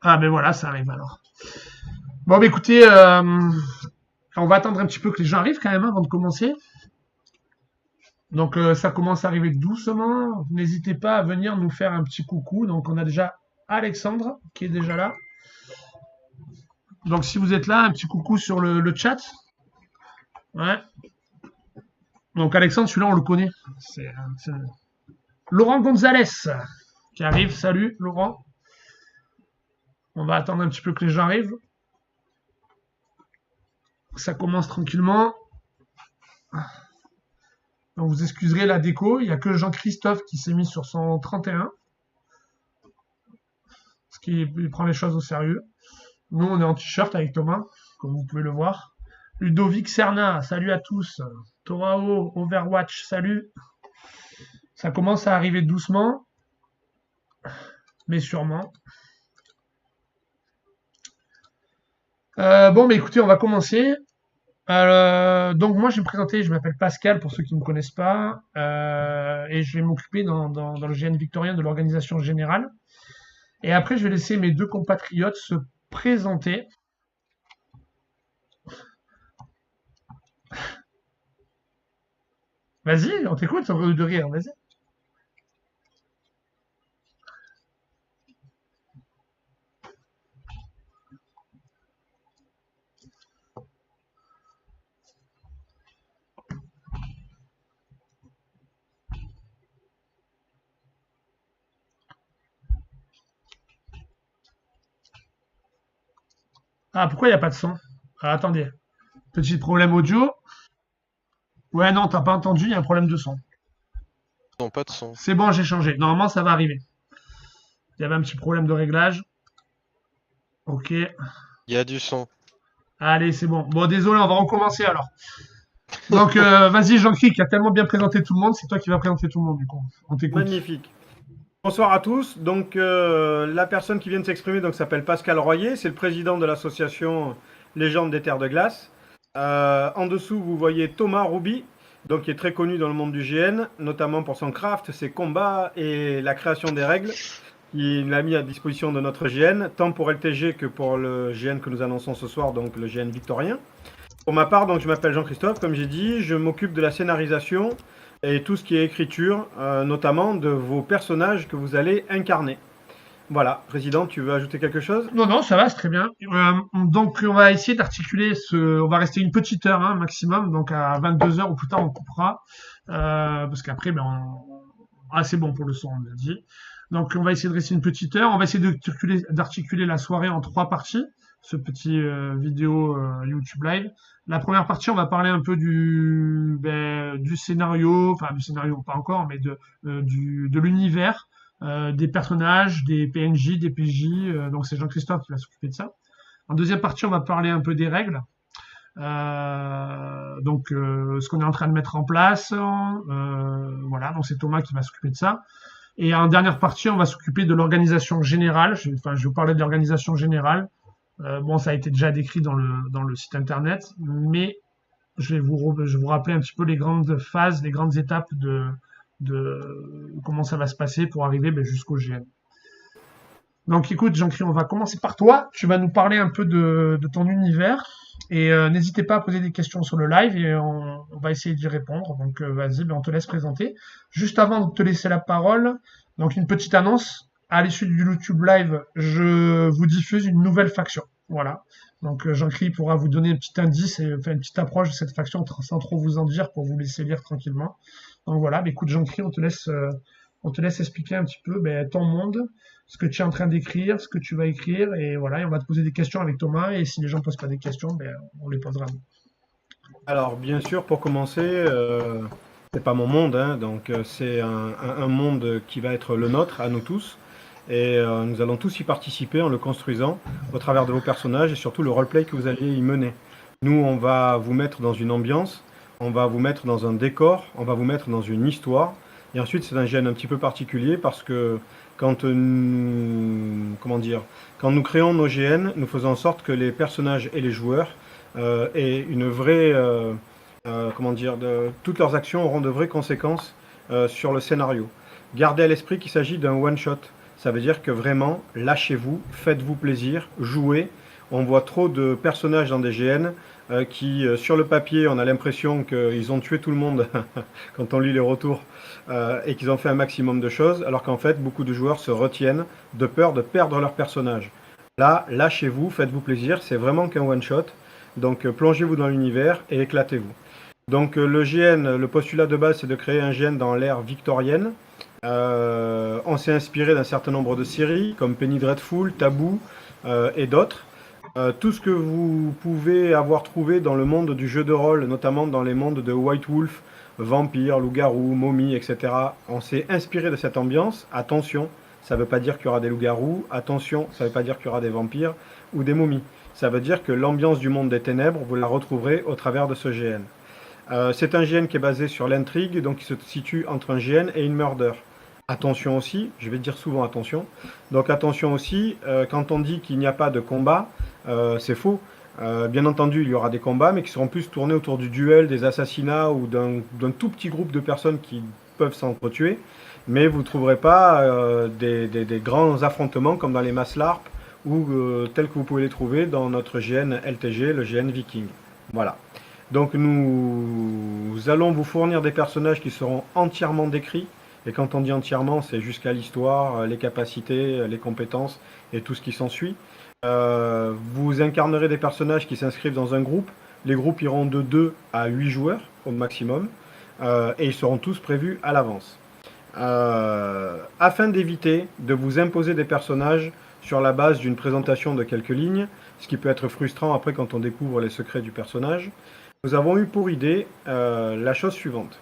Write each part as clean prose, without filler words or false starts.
Ah, ben voilà, ça arrive alors. Bon, bah écoutez, on va attendre un petit peu que les gens arrivent quand même avant de commencer. Donc ça commence à arriver doucement. N'hésitez pas à venir nous faire un petit coucou. Donc on a déjà Alexandre qui est déjà là. Donc si vous êtes là, un petit coucou sur le chat. Ouais. Donc Alexandre, celui-là on le connaît. C'est Laurent Gonzalez qui arrive. Salut Laurent. On va attendre un petit peu que les gens arrivent. Ça commence tranquillement. Donc vous excuserez la déco. Il n'y a que Jean-Christophe qui s'est mis sur son 31. Parce qu'il prend les choses au sérieux. Nous, on est en t-shirt avec Thomas, comme vous pouvez le voir. Ludovic Serna, salut à tous. Torao, Overwatch, salut. Ça commence à arriver doucement, mais sûrement. Bon, mais écoutez, on va commencer. Donc moi, je vais me présenter, je m'appelle Pascal, pour ceux qui ne me connaissent pas, et je vais m'occuper dans le GN Victorien de l'organisation générale. Et après, je vais laisser mes deux compatriotes se présenter. Vas-y, on t'écoute, au lieu de rire, vas-y. Ah, pourquoi il n'y a pas de son? Ah, attendez, petit problème audio. Ouais, non, t'as pas entendu, il y a un problème de son. Non, pas de son. C'est bon, j'ai changé. Normalement, ça va arriver. Il y avait un petit problème de réglage. Ok. Il y a du son. Allez, c'est bon. Bon, désolé, on va recommencer alors. Donc, vas-y, Jean-Christ, qui a tellement bien présenté tout le monde. C'est toi qui vas présenter tout le monde, du coup. On t'écoute. Magnifique. Bonsoir à tous. Donc, la personne qui vient de s'exprimer donc s'appelle Pascal Royer. C'est le président de l'association Légende des Terres de Glace. En dessous, vous voyez Thomas Rouby, donc qui est très connu dans le monde du GN, notamment pour son craft, ses combats et la création des règles. Il l'a mis à disposition de notre GN, tant pour LTG que pour le GN que nous annonçons ce soir, donc le GN victorien. Pour ma part, donc, je m'appelle Jean-Christophe, comme j'ai dit, je m'occupe de la scénarisation et tout ce qui est écriture, notamment de vos personnages que vous allez incarner. Voilà, Président, tu veux ajouter quelque chose? Non, non, ça va, c'est très bien. Donc, on va essayer d'articuler ce. On va rester une petite heure, hein, maximum. Donc, à 22 heures ou plus tard, on coupera. Parce qu'après, ben, ah, c'est bon pour le son, on l'a dit. Donc, on va essayer de rester une petite heure. On va essayer d'articuler la soirée en trois parties. Ce petit vidéo YouTube Live. La première partie, on va parler un peu du scénario, enfin du scénario pas encore, mais de l'univers, des personnages, des PNJ, des PJ. Donc c'est Jean-Christophe qui va s'occuper de ça. En deuxième partie, on va parler un peu des règles. Ce qu'on est en train de mettre en place. Voilà, donc c'est Thomas qui va s'occuper de ça. Et en dernière partie, on va s'occuper de l'organisation générale. Je vais vous parler de l'organisation générale. Bon, ça a été déjà décrit dans le site internet, mais je vais vous rappeler un petit peu les grandes phases, les grandes étapes de comment ça va se passer pour arriver jusqu'au GN. Donc écoute, Jean-Christ, on va commencer par toi. Tu vas nous parler un peu de ton univers. Et n'hésitez pas à poser des questions sur le live et on va essayer d'y répondre. Donc vas-y, on te laisse présenter. Juste avant de te laisser la parole, donc une petite annonce. À l'issue du YouTube Live, je vous diffuse une nouvelle faction. Voilà. Donc Jean-Christ pourra vous donner un petit indice et faire une petite approche de cette faction sans trop vous en dire pour vous laisser lire tranquillement. Donc voilà, écoute Jean-Christ, on te laisse expliquer un petit peu ton monde, ce que tu es en train d'écrire, ce que tu vas écrire, et voilà, et on va te poser des questions avec Thomas, et si les gens ne posent pas des questions, on les posera. Alors, bien sûr, pour commencer, c'est pas mon monde, hein, donc c'est un monde qui va être le nôtre, à nous tous. Et nous allons tous y participer en le construisant au travers de vos personnages et surtout le roleplay que vous allez y mener. Nous, on va vous mettre dans une ambiance, on va vous mettre dans un décor, on va vous mettre dans une histoire. Et ensuite, c'est un gène un petit peu particulier parce que quand comment dire, quand nous créons nos GN, nous faisons en sorte que les personnages et les joueurs aient une vraie, comment dire, toutes leurs actions auront de vraies conséquences sur le scénario. Gardez à l'esprit qu'il s'agit d'un one-shot. Ça veut dire que vraiment, lâchez-vous, faites-vous plaisir, jouez. On voit trop de personnages dans des GN qui, sur le papier, on a l'impression qu'ils ont tué tout le monde quand on lit les retours et qu'ils ont fait un maximum de choses, alors qu'en fait, beaucoup de joueurs se retiennent de peur de perdre leur personnage. Là, lâchez-vous, faites-vous plaisir, c'est vraiment qu'un one-shot. Donc, plongez-vous dans l'univers et éclatez-vous. Donc, le GN, le postulat de base, c'est de créer un GN dans l'ère victorienne. On s'est inspiré d'un certain nombre de séries, comme Penny Dreadful, Taboo et d'autres. Tout ce que vous pouvez avoir trouvé dans le monde du jeu de rôle, notamment dans les mondes de White Wolf, vampire, loup-garou, momie, etc. On s'est inspiré de cette ambiance. Attention, ça ne veut pas dire qu'il y aura des loups-garous. Attention, ça ne veut pas dire qu'il y aura des vampires ou des momies. Ça veut dire que l'ambiance du monde des ténèbres, vous la retrouverez au travers de ce GN. C'est un GN qui est basé sur l'intrigue, donc qui se situe entre un GN et une murder. Attention aussi, je vais dire souvent attention. Donc attention aussi, quand on dit qu'il n'y a pas de combat, c'est faux. Bien entendu, il y aura des combats, mais qui seront plus tournés autour du duel, des assassinats ou d'un tout petit groupe de personnes qui peuvent s'entretuer. Mais vous ne trouverez pas des grands affrontements comme dans les masses LARP ou tels que vous pouvez les trouver dans notre GN LTG, le GN Viking. Voilà. Donc nous allons vous fournir des personnages qui seront entièrement décrits. Et quand on dit entièrement, c'est jusqu'à l'histoire, les capacités, les compétences et tout ce qui s'ensuit. Vous incarnerez des personnages qui s'inscrivent dans un groupe. Les groupes iront de 2 à 8 joueurs au maximum. Et ils seront tous prévus à l'avance. Afin d'éviter de vous imposer des personnages sur la base d'une présentation de quelques lignes, ce qui peut être frustrant après quand on découvre les secrets du personnage, nous avons eu pour idée la chose suivante.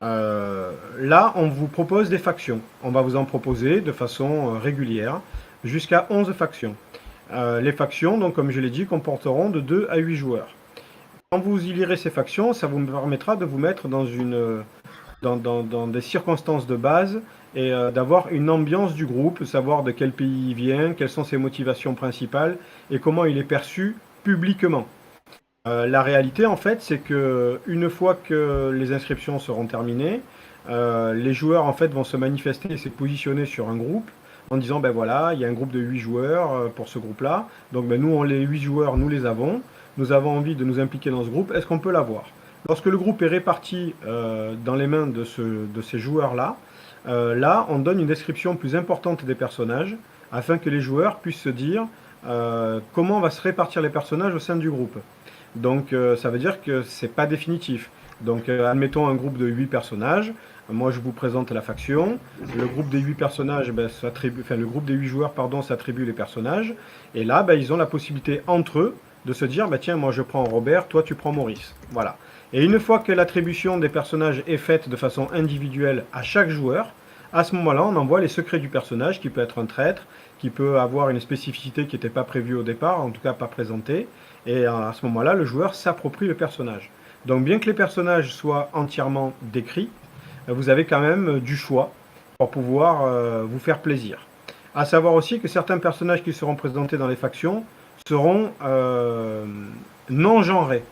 Là, on vous propose des factions. On va vous en proposer de façon régulière, jusqu'à 11 factions. Les factions, donc, comme je l'ai dit, comporteront de 2 à 8 joueurs. Quand vous y lirez ces factions, ça vous permettra de vous mettre dans des circonstances de base et d'avoir une ambiance du groupe, savoir de quel pays il vient, quelles sont ses motivations principales et comment il est perçu publiquement. La réalité, en fait, c'est que une fois que les inscriptions seront terminées, les joueurs en fait vont se manifester et se positionner sur un groupe en disant ben voilà, il y a un groupe de 8 joueurs pour ce groupe-là. Donc ben, nous, les 8 joueurs, nous les avons. Nous avons envie de nous impliquer dans ce groupe. Est-ce qu'on peut l'avoir? Lorsque le groupe est réparti dans les mains de ces joueurs-là, là, on donne une description plus importante des personnages afin que les joueurs puissent se dire comment on va se répartir les personnages au sein du groupe. Donc ça veut dire que c'est pas définitif. Donc admettons un groupe de 8 personnages. Moi je vous présente la faction. Le groupe des 8 personnages, le groupe des 8 joueurs s'attribue les personnages. Et là, ils ont la possibilité entre eux de se dire tiens, moi je prends Robert, toi tu prends Maurice. Voilà. Et une fois que l'attribution des personnages est faite de façon individuelle à chaque joueur, à ce moment-là, on envoie les secrets du personnage, qui peut être un traître, qui peut avoir une spécificité qui n'était pas prévue au départ, en tout cas pas présentée. Et à ce moment-là, le joueur s'approprie le personnage. Donc bien que les personnages soient entièrement décrits, vous avez quand même du choix pour pouvoir vous faire plaisir. À savoir aussi que certains personnages qui seront présentés dans les factions seront non genrés.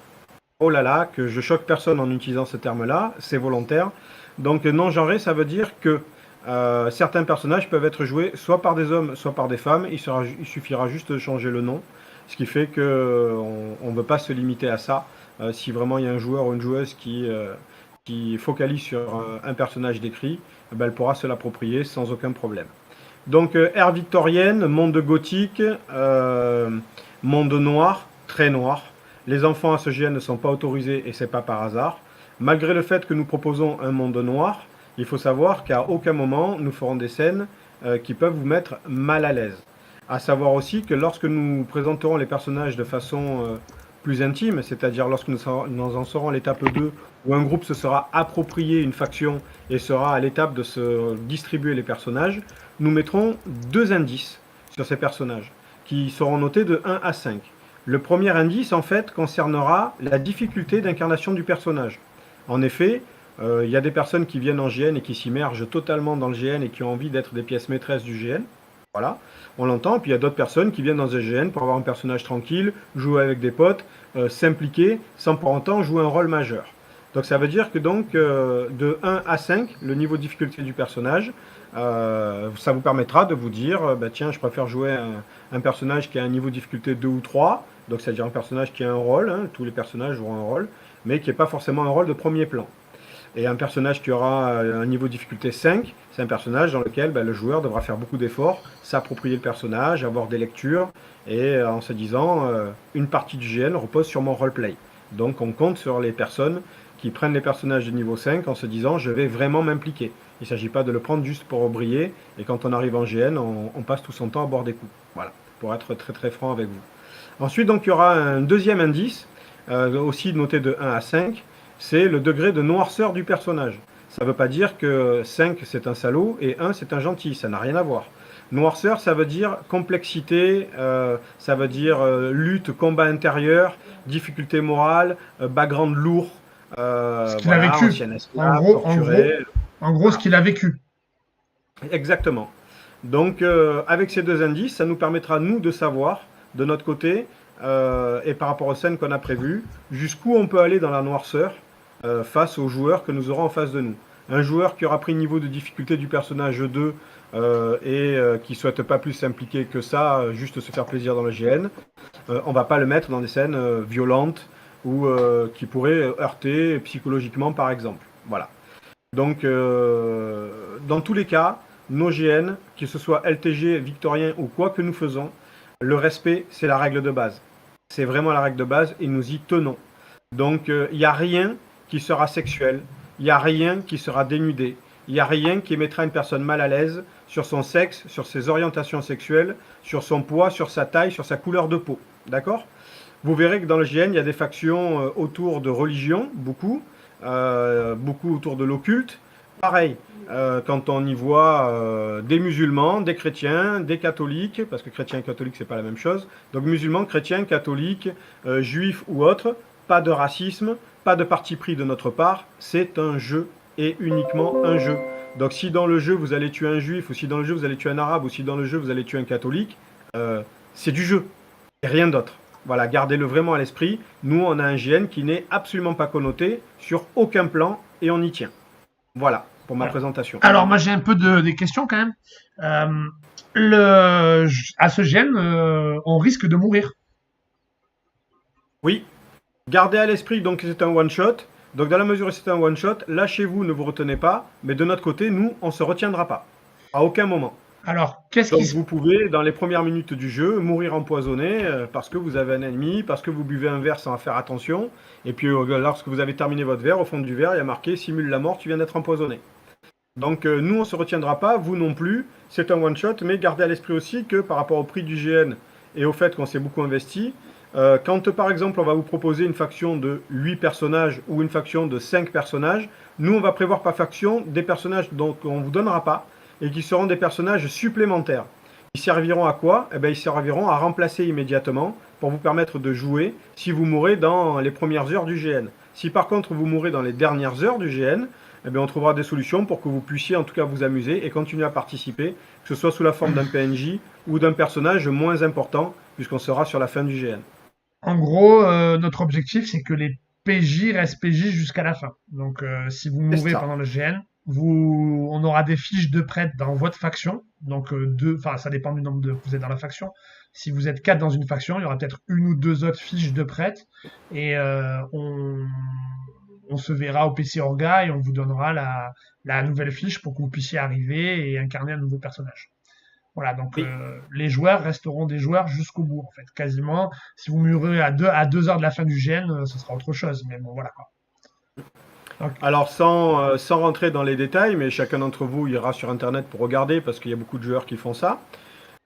Oh là là, que je choque personne en utilisant ce terme-là, c'est volontaire. Donc non genré, ça veut dire que certains personnages peuvent être joués soit par des hommes, soit par des femmes. Il suffira juste de changer le nom. Ce qui fait qu'on ne veut pas se limiter à ça. Si vraiment il y a un joueur ou une joueuse qui focalise sur un personnage décrit, elle pourra se l'approprier sans aucun problème. Donc ère victorienne, monde gothique, monde noir, très noir. Les enfants à ce GN ne sont pas autorisés et c'est pas par hasard. Malgré le fait que nous proposons un monde noir, il faut savoir qu'à aucun moment nous ferons des scènes qui peuvent vous mettre mal à l'aise. À savoir aussi que lorsque nous présenterons les personnages de façon plus intime, c'est-à-dire lorsque nous en serons à l'étape 2, où un groupe se sera approprié une faction et sera à l'étape de se distribuer les personnages, nous mettrons 2 indices sur ces personnages, qui seront notés de 1 à 5. Le premier indice, en fait, concernera la difficulté d'incarnation du personnage. En effet, il y a des personnes qui viennent en GN et qui s'immergent totalement dans le GN et qui ont envie d'être des pièces maîtresses du GN. Voilà, on l'entend. Puis il y a d'autres personnes qui viennent dans un GN pour avoir un personnage tranquille, jouer avec des potes, s'impliquer, sans pour autant jouer un rôle majeur. Donc ça veut dire que donc de 1 à 5, le niveau de difficulté du personnage, ça vous permettra de vous dire, bah, tiens, je préfère jouer un personnage qui a un niveau de difficulté 2 ou 3, donc c'est-à-dire un personnage qui a un rôle, hein, tous les personnages auront un rôle, mais qui n'est pas forcément un rôle de premier plan. Et un personnage qui aura un niveau de difficulté 5, c'est un personnage dans lequel le joueur devra faire beaucoup d'efforts, s'approprier le personnage, avoir des lectures, et en se disant, une partie du GN repose sur mon roleplay. Donc on compte sur les personnes qui prennent les personnages de niveau 5 en se disant, je vais vraiment m'impliquer. Il ne s'agit pas de le prendre juste pour briller, et quand on arrive en GN, on passe tout son temps à boire des coups. Voilà, pour être très très franc avec vous. Ensuite, donc, il y aura un deuxième indice, aussi noté de 1 à 5, c'est le degré de noirceur du personnage. Ça ne veut pas dire que 5 c'est un salaud et 1 c'est un gentil, ça n'a rien à voir. Noirceur, ça veut dire complexité, ça veut dire lutte, combat intérieur, difficulté morale, background lourd, Ce qu'il a vécu. ancien esclave, torturé. En gros, ce qu'il a vécu. Exactement. Donc, avec ces deux indices, ça nous permettra, nous, de savoir, de notre côté, et par rapport aux scènes qu'on a prévues, jusqu'où on peut aller dans la noirceur face aux joueurs que nous aurons en face de nous. Un joueur qui aura pris le niveau de difficulté du personnage 2 et qui ne souhaite pas plus s'impliquer que ça, juste se faire plaisir dans le GN, on ne va pas le mettre dans des scènes violentes ou qui pourraient heurter psychologiquement, par exemple. Voilà. Donc, dans tous les cas, nos GN, que ce soit LTG, Victorien ou quoi que nous faisons, le respect, c'est la règle de base. C'est vraiment la règle de base et nous y tenons. Donc, il n'y a rien qui sera sexuel, il n'y a rien qui sera dénudé, il n'y a rien qui mettra une personne mal à l'aise sur son sexe, sur ses orientations sexuelles, sur son poids, sur sa taille, sur sa couleur de peau. D'accord ? Vous verrez que dans le GN, il y a des factions autour de religion, beaucoup autour de l'occulte. Pareil, quand on y voit des musulmans, des chrétiens, des catholiques, parce que chrétiens et catholiques, c'est pas la même chose. Donc musulmans, chrétiens, catholiques, juifs ou autres, pas de racisme, pas de parti pris de notre part, c'est un jeu et uniquement un jeu. Donc si dans le jeu vous allez tuer un juif, ou si dans le jeu vous allez tuer un arabe, ou si dans le jeu vous allez tuer un catholique, c'est du jeu et rien d'autre. Voilà, gardez-le vraiment à l'esprit. Nous, on a un GN qui n'est absolument pas connoté sur aucun plan et on y tient. Voilà, pour ma présentation. Alors, moi, j'ai un peu des questions quand même. À ce GN, on risque de mourir. Oui, gardez à l'esprit donc que c'est un one-shot. Donc, dans la mesure où c'est un one-shot, lâchez-vous, ne vous retenez pas. Mais de notre côté, nous, on ne se retiendra pas. À aucun moment. Alors, qu'est-ce Donc, qui se vous pouvez, dans les premières minutes du jeu, mourir empoisonné parce que vous avez un ennemi, parce que vous buvez un verre sans faire attention. Et puis, lorsque vous avez terminé votre verre, au fond du verre, il y a marqué « Simule la mort, tu viens d'être empoisonné ». Donc, nous, on ne se retiendra pas, vous non plus. C'est un one-shot, mais gardez à l'esprit aussi que par rapport au prix du GN et au fait qu'on s'est beaucoup investi, quand, par exemple, on va vous proposer une faction de 8 personnages ou une faction de 5 personnages, nous, on va prévoir par faction des personnages dont on ne vous donnera pas, et qui seront des personnages supplémentaires. Ils serviront à quoi ? Eh bien, ils serviront à remplacer immédiatement pour vous permettre de jouer si vous mourrez dans les premières heures du GN. Si par contre vous mourrez dans les dernières heures du GN, eh bien, on trouvera des solutions pour que vous puissiez en tout cas vous amuser et continuer à participer, que ce soit sous la forme d'un PNJ ou d'un personnage moins important, puisqu'on sera sur la fin du GN. En gros, notre objectif, c'est que les PJ restent PJ jusqu'à la fin. Donc, si vous mourrez pendant le GN, on aura des fiches de prêtres dans votre faction. Donc, ça dépend du nombre de que vous êtes dans la faction. Si vous êtes 4 dans une faction, il y aura peut-être 1 ou 2 autres fiches de prêtres. Et on se verra au PC Orga et on vous donnera la nouvelle fiche pour que vous puissiez arriver et incarner un nouveau personnage. Voilà, donc Oui. les joueurs resteront des joueurs jusqu'au bout, en fait, quasiment. Si vous mourrez à 2 heures de la fin du GN, ce sera autre chose, mais bon, voilà quoi. Donc, alors, sans rentrer dans les détails, mais chacun d'entre vous ira sur Internet pour regarder, parce qu'il y a beaucoup de joueurs qui font ça.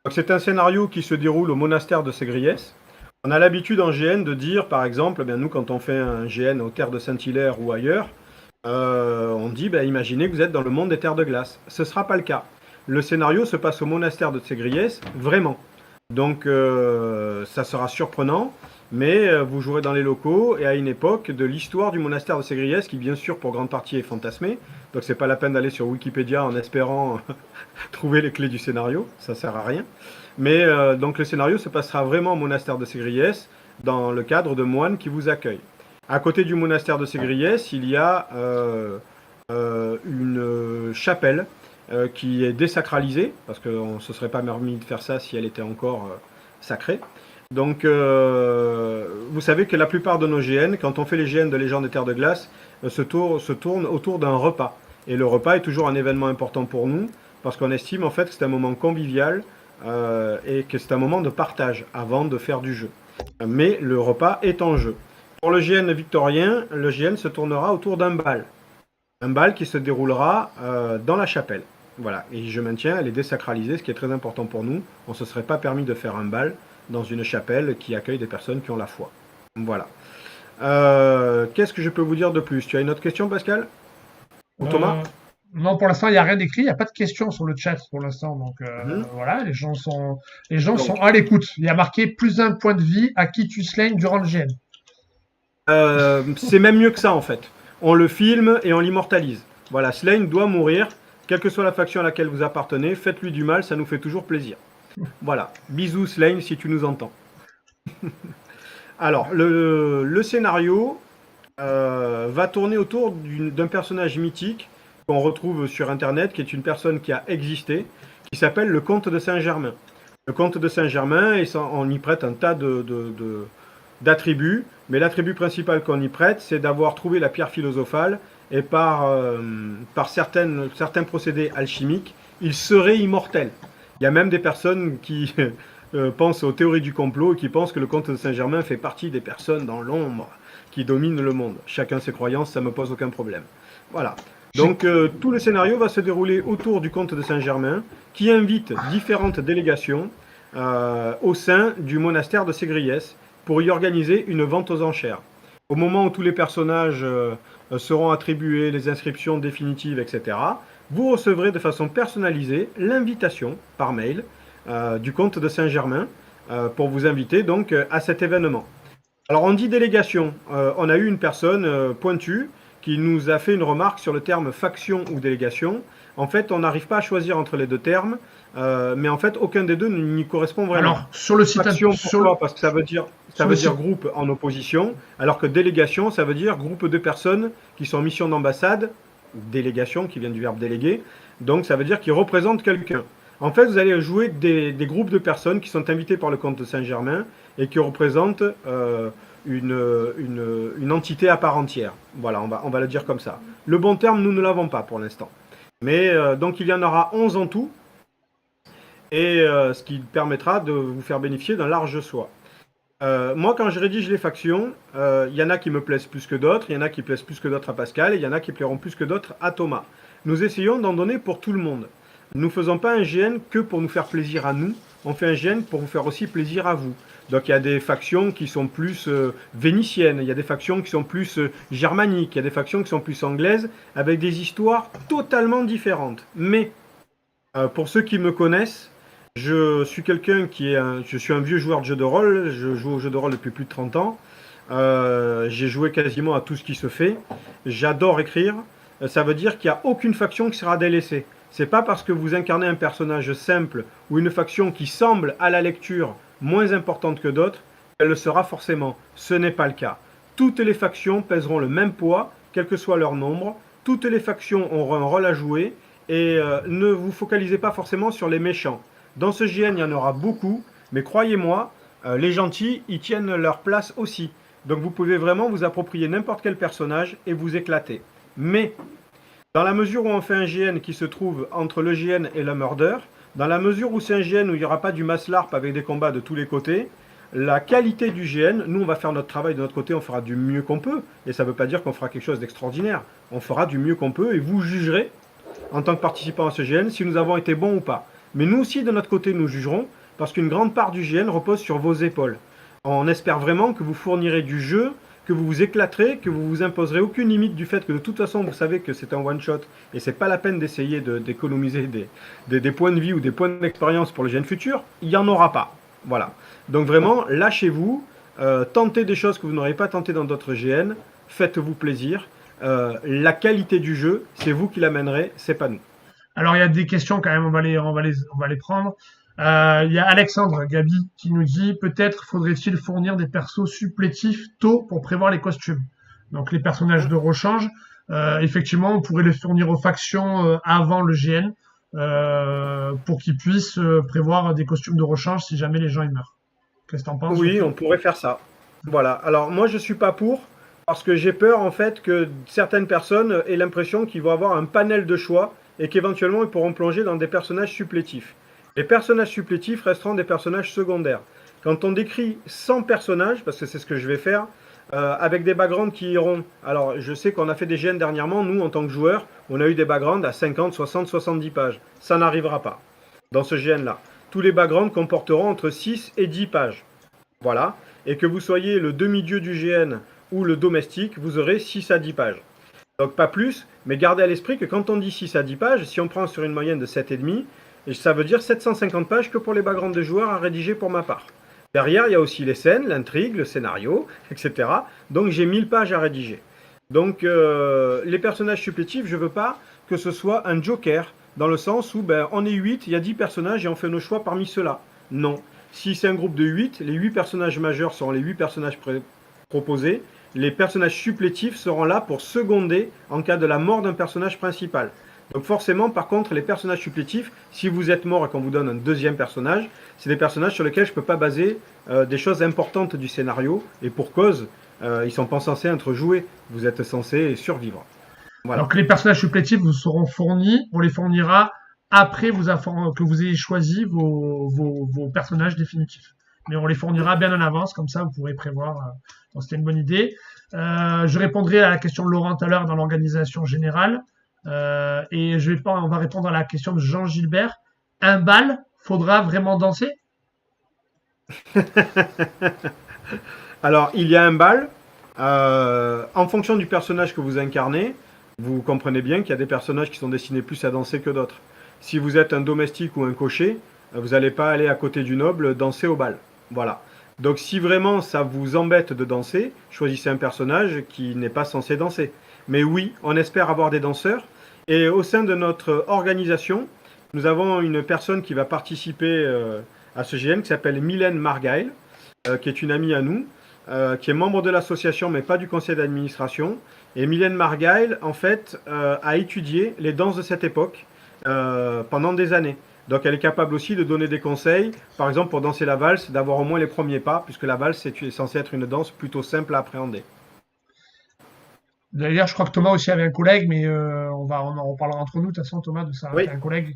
Donc, c'est un scénario qui se déroule au monastère de Ségriès. On a l'habitude en GN de dire, par exemple, nous, quand on fait un GN aux terres de Saint-Hilaire ou ailleurs, on dit, imaginez que vous êtes dans le monde des terres de glace. Ce ne sera pas le cas. Le scénario se passe au monastère de Ségriès, vraiment. Donc, ça sera surprenant, mais vous jouerez dans les locaux et à une époque de l'histoire du monastère de Ségriès, qui bien sûr pour grande partie est fantasmé. Donc, c'est pas la peine d'aller sur Wikipédia en espérant trouver les clés du scénario, ça sert à rien. Mais donc, le scénario se passera vraiment au monastère de Ségriès, dans le cadre de moines qui vous accueillent. À côté du monastère de Ségriès, il y a une chapelle qui est désacralisée, parce qu'on ne se serait pas permis de faire ça si elle était encore sacrée. Donc, vous savez que la plupart de nos GN, quand on fait les GN de Légende des Terres de Glace, se tournent autour d'un repas. Et le repas est toujours un événement important pour nous, parce qu'on estime en fait que c'est un moment convivial et que c'est un moment de partage avant de faire du jeu. Mais le repas est en jeu. Pour le GN victorien, le GN se tournera autour d'un bal. Un bal qui se déroulera dans la chapelle. Voilà, et je maintiens, elle est désacralisée, ce qui est très important pour nous. On ne se serait pas permis de faire un bal dans une chapelle qui accueille des personnes qui ont la foi. Voilà. Qu'est-ce que je peux vous dire de plus? Tu as une autre question, Pascal? Ou Thomas? Non, pour l'instant, il n'y a rien d'écrit. Il n'y a pas de questions sur le chat pour l'instant. Donc, voilà, les gens sont à l'écoute. Il y a marqué plus d'un point de vie à qui tu slain durant le GN. C'est même mieux que ça, en fait. On le filme et on l'immortalise. Voilà, Slain doit mourir, quelle que soit la faction à laquelle vous appartenez. Faites-lui du mal, ça nous fait toujours plaisir. Voilà, bisous Slain si tu nous entends. Alors, le scénario va tourner autour d'un personnage mythique qu'on retrouve sur Internet, qui est une personne qui a existé, qui s'appelle le comte de Saint-Germain. Le comte de Saint-Germain, on y prête un tas d'attributs, mais l'attribut principal qu'on y prête, c'est d'avoir trouvé la pierre philosophale, et par certains procédés alchimiques, il serait immortel. Il y a même des personnes qui pensent aux théories du complot et qui pensent que le comte de Saint-Germain fait partie des personnes dans l'ombre qui dominent le monde. Chacun ses croyances, ça ne me pose aucun problème. Voilà. Donc tout le scénario va se dérouler autour du comte de Saint-Germain, qui invite différentes délégations au sein du monastère de Ségriès pour y organiser une vente aux enchères. Au moment où tous les personnages seront attribués, les inscriptions définitives, etc., vous recevrez de façon personnalisée l'invitation par mail du comte de Saint-Germain pour vous inviter donc à cet événement. Alors on dit délégation, on a eu une personne pointue qui nous a fait une remarque sur le terme faction ou délégation. En fait, on n'arrive pas à choisir entre les deux termes, mais en fait, aucun des deux n'y correspond vraiment. Alors, sur le site faction, pourquoi? Parce que ça veut dire groupe en opposition, alors que délégation, ça veut dire groupe de personnes qui sont en mission d'ambassade, délégation qui vient du verbe déléguer, donc ça veut dire qu'ils représentent quelqu'un. En fait, vous allez jouer des groupes de personnes qui sont invitées par le comte de Saint-Germain et qui représentent une entité à part entière. Voilà, on va le dire comme ça. Le bon terme, nous ne l'avons pas pour l'instant. Mais donc il y en aura 11 en tout, et ce qui permettra de vous faire bénéficier d'un large choix. Moi, quand je rédige les factions, il y en a qui me plaisent plus que d'autres, il y en a qui plaisent plus que d'autres à Pascal, et il y en a qui plairont plus que d'autres à Thomas. Nous essayons d'en donner pour tout le monde. Nous ne faisons pas un GN que pour nous faire plaisir à nous, on fait un GN pour vous faire aussi plaisir à vous. Donc il y a des factions qui sont plus vénitiennes, il y a des factions qui sont plus germaniques, il y a des factions qui sont plus anglaises, avec des histoires totalement différentes. Mais, pour ceux qui me connaissent, je suis quelqu'un je suis un vieux joueur de jeux de rôle, je joue aux jeux de rôle depuis plus de 30 ans, j'ai joué quasiment à tout ce qui se fait, j'adore écrire, ça veut dire qu'il n'y a aucune faction qui sera délaissée. C'est pas parce que vous incarnez un personnage simple ou une faction qui semble à la lecture moins importante que d'autres, qu'elle le sera forcément. Ce n'est pas le cas. Toutes les factions pèseront le même poids, quel que soit leur nombre. Toutes les factions auront un rôle à jouer et ne vous focalisez pas forcément sur les méchants. Dans ce GN, il y en aura beaucoup, mais croyez-moi, les gentils, ils tiennent leur place aussi. Donc vous pouvez vraiment vous approprier n'importe quel personnage et vous éclater. Mais dans la mesure où on fait un GN qui se trouve entre le GN et le murder, dans la mesure où c'est un GN où il n'y aura pas du mass LARP avec des combats de tous les côtés, la qualité du GN, nous on va faire notre travail de notre côté, on fera du mieux qu'on peut, et ça ne veut pas dire qu'on fera quelque chose d'extraordinaire, on fera du mieux qu'on peut et vous jugerez, en tant que participant à ce GN, si nous avons été bons ou pas. Mais nous aussi de notre côté nous jugerons, parce qu'une grande part du GN repose sur vos épaules. On espère vraiment que vous fournirez du jeu, que vous vous éclaterez, que vous vous imposerez aucune limite du fait que de toute façon vous savez que c'est un one shot et c'est pas la peine d'essayer d'économiser des points de vie ou des points d'expérience pour le GN futur, il n'y en aura pas. Voilà. Donc vraiment, lâchez-vous, tentez des choses que vous n'aurez pas tentées dans d'autres GN, faites-vous plaisir. La qualité du jeu, c'est vous qui l'amènerez, c'est pas nous. Alors il y a des questions quand même, on va les prendre. Il y a Alexandre Gabi qui nous dit peut-être faudrait-il fournir des persos supplétifs tôt pour prévoir les costumes. donc les personnages de rechange. Effectivement, on pourrait les fournir aux factions avant le GN pour qu'ils puissent prévoir des costumes de rechange si jamais les gens y meurent. Qu'est-ce que t'en penses? Oui, on pourrait faire ça. Voilà. Alors moi, je suis pas pour parce que j'ai peur en fait que certaines personnes aient l'impression qu'ils vont avoir un panel de choix et qu'éventuellement ils pourront plonger dans des personnages supplétifs. Les personnages supplétifs resteront des personnages secondaires. Quand on décrit 100 personnages, parce que c'est ce que je vais faire, avec des backgrounds qui iront... Alors, je sais qu'on a fait des GN dernièrement, nous, en tant que joueurs, on a eu des backgrounds à 50, 60, 70 pages. Ça n'arrivera pas dans ce GN-là. Tous les backgrounds comporteront entre 6 et 10 pages. Voilà. Et que vous soyez le demi-dieu du GN ou le domestique, vous aurez 6 à 10 pages. Donc pas plus, mais gardez à l'esprit que quand on dit 6 à 10 pages, si on prend sur une moyenne de 7,5, et ça veut dire 750 pages que pour les backgrounds de joueurs à rédiger pour ma part. Derrière, il y a aussi les scènes, l'intrigue, le scénario, etc. Donc j'ai 1000 pages à rédiger. Donc les personnages supplétifs, je ne veux pas que ce soit un joker, dans le sens où on est 8, il y a 10 personnages et on fait nos choix parmi ceux-là. Non. Si c'est un groupe de 8, les 8 personnages majeurs seront les 8 personnages proposés. Les personnages supplétifs seront là pour seconder en cas de la mort d'un personnage principal. Donc forcément, par contre, les personnages supplétifs, si vous êtes mort et qu'on vous donne un deuxième personnage, c'est des personnages sur lesquels je ne peux pas baser des choses importantes du scénario. Et pour cause, ils ne sont pas censés être joués. Vous êtes censés survivre. Voilà. Donc les personnages supplétifs vous seront fournis, on les fournira après que vous ayez choisi vos personnages définitifs. Mais on les fournira bien en avance, comme ça vous pourrez prévoir. Donc c'était une bonne idée. Je répondrai à la question de Laurent tout à l'heure dans l'organisation générale. Et on va répondre à la question de Jean Gilbert. Un bal, faudra vraiment danser? Alors, il y a un bal. En fonction du personnage que vous incarnez, vous comprenez bien qu'il y a des personnages qui sont destinés plus à danser que d'autres. Si vous êtes un domestique ou un cocher, vous n'allez pas aller à côté du noble danser au bal. Voilà. Donc si vraiment ça vous embête de danser, choisissez un personnage qui n'est pas censé danser. Mais oui, on espère avoir des danseurs. Et au sein de notre organisation, nous avons une personne qui va participer à ce GN qui s'appelle Mylène Margail, qui est une amie à nous, qui est membre de l'association mais pas du conseil d'administration. Et Mylène Margail, en fait, a étudié les danses de cette époque pendant des années. Donc elle est capable aussi de donner des conseils, par exemple pour danser la valse, d'avoir au moins les premiers pas, puisque la valse est censée être une danse plutôt simple à appréhender. D'ailleurs, je crois que Thomas aussi avait un collègue, mais on en reparlera entre nous. De toute façon, Thomas, de ça, Oui. un collègue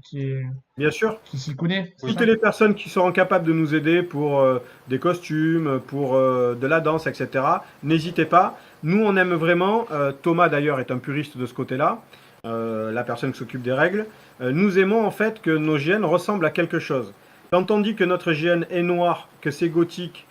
Bien sûr. qui s'y connaît. Toutes les personnes qui seront capables de nous aider pour des costumes, pour de la danse, etc., n'hésitez pas. Nous, on aime vraiment, Thomas d'ailleurs est un puriste de ce côté-là, la personne qui s'occupe des règles. Nous aimons en fait que nos GN ressemblent à quelque chose. Quand on dit que notre GN est noir, que c'est gothique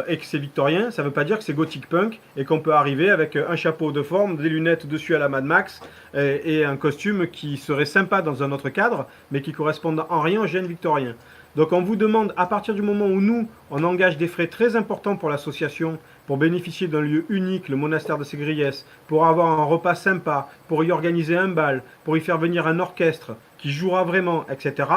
et que c'est victorien, ça ne veut pas dire que c'est gothique punk et qu'on peut arriver avec un chapeau de forme, des lunettes dessus à la Mad Max et un costume qui serait sympa dans un autre cadre, mais qui ne correspond en rien au GN victorien. Donc on vous demande, à partir du moment où nous, on engage des frais très importants pour l'association, pour bénéficier d'un lieu unique, le monastère de Ségriès, pour avoir un repas sympa, pour y organiser un bal, pour y faire venir un orchestre qui jouera vraiment, etc.,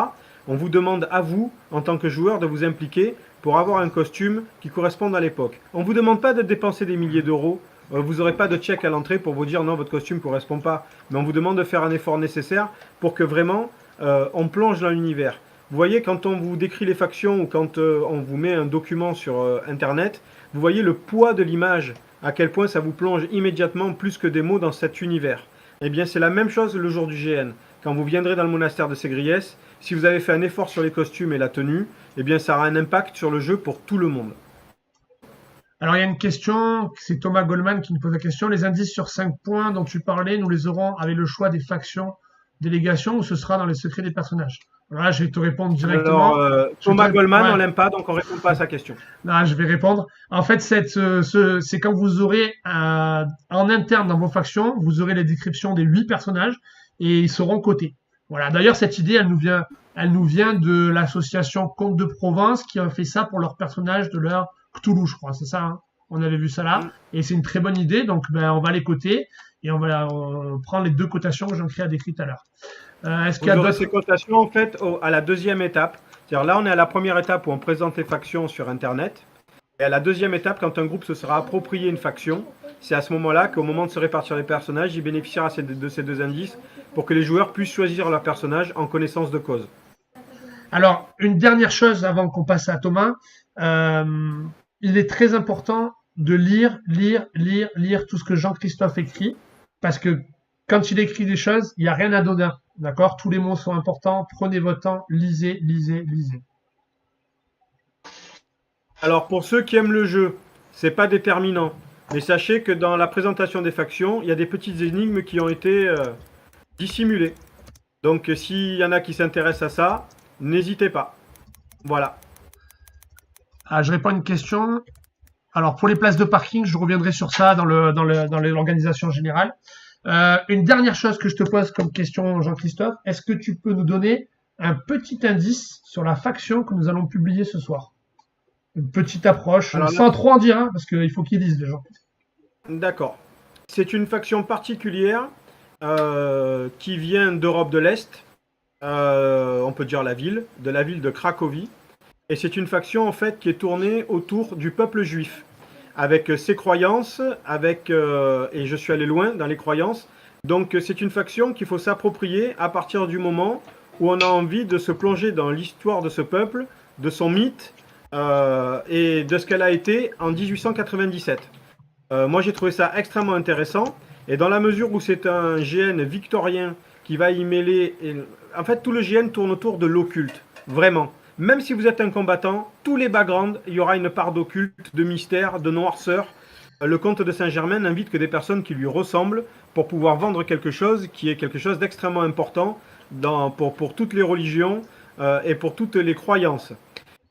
on vous demande à vous, en tant que joueur, de vous impliquer pour avoir un costume qui corresponde à l'époque. On ne vous demande pas de dépenser des milliers d'euros, vous n'aurez pas de check à l'entrée pour vous dire non, votre costume ne correspond pas, mais on vous demande de faire un effort nécessaire pour que vraiment on plonge dans l'univers. Vous voyez, quand on vous décrit les factions ou quand on vous met un document sur Internet, vous voyez le poids de l'image, à quel point ça vous plonge immédiatement plus que des mots dans cet univers. Eh bien, c'est la même chose le jour du GN. Quand vous viendrez dans le monastère de Ségriès, si vous avez fait un effort sur les costumes et la tenue, eh bien, ça aura un impact sur le jeu pour tout le monde. Alors, il y a une question, c'est Thomas Goldman qui nous pose la question. Les indices sur 5 points dont tu parlais, nous les aurons avec le choix des factions, délégations, ou ce sera dans les secrets des personnages? Alors là, je vais te répondre directement. Alors, Thomas Goldman, on l'aime pas, donc on répond pas à sa question. Non, je vais répondre. En fait, c'est quand vous aurez en interne dans vos factions, vous aurez les descriptions des 8 personnages et ils seront cotés. Voilà. D'ailleurs, cette idée, elle nous vient de l'association Comtes de Provence qui a fait ça pour leurs personnages de leur Cthulhu, je crois. C'est ça, hein. On avait vu ça là. Et c'est une très bonne idée. Donc, on va les coter et on va prendre les 2 cotations que Jean-Pierre a décrites tout à l'heure. Est-ce qu'il y a d'autres... ces cotations en fait à la deuxième étape. C'est-à-dire là, on est à la première étape où on présente les factions sur Internet. Et à la deuxième étape, quand un groupe se sera approprié une faction, c'est à ce moment-là qu'au moment de se répartir les personnages, il bénéficiera de ces 2 indices pour que les joueurs puissent choisir leur personnage en connaissance de cause. Alors, une dernière chose avant qu'on passe à Thomas. Il est très important de lire tout ce que Jean-Christophe écrit, parce que quand il écrit des choses, il n'y a rien à donner. D'accord? Tous les mots sont importants. Prenez votre temps, lisez. Alors pour ceux qui aiment le jeu, c'est pas déterminant, mais sachez que dans la présentation des factions, il y a des petites énigmes qui ont été dissimulées. Donc s'il y en a qui s'intéressent à ça, n'hésitez pas. Voilà. Ah, je réponds à une question. Alors, pour les places de parking, je reviendrai sur ça dans l'organisation générale. Une dernière chose que je te pose comme question, Jean-Christophe, est-ce que tu peux nous donner un petit indice sur la faction que nous allons publier ce soir? Une petite approche, Alors là- sans trop en dire, hein, parce qu'il faut qu'ils disent les gens. D'accord. C'est une faction particulière qui vient d'Europe de l'Est. On peut dire de la ville de Cracovie. Et c'est une faction en fait qui est tournée autour du peuple juif, avec ses croyances, et je suis allé loin dans les croyances. Donc c'est une faction qu'il faut s'approprier à partir du moment où on a envie de se plonger dans l'histoire de ce peuple, de son mythe et de ce qu'elle a été en 1897. Moi j'ai trouvé ça extrêmement intéressant, et dans la mesure où c'est un GN victorien qui va y mêler... En fait tout le GN tourne autour de l'occulte, vraiment. Même si vous êtes un combattant, tous les backgrounds, il y aura une part d'occulte, de mystère, de noirceur. Le comte de Saint-Germain n'invite que des personnes qui lui ressemblent pour pouvoir vendre quelque chose qui est quelque chose d'extrêmement important pour toutes les religions et pour toutes les croyances.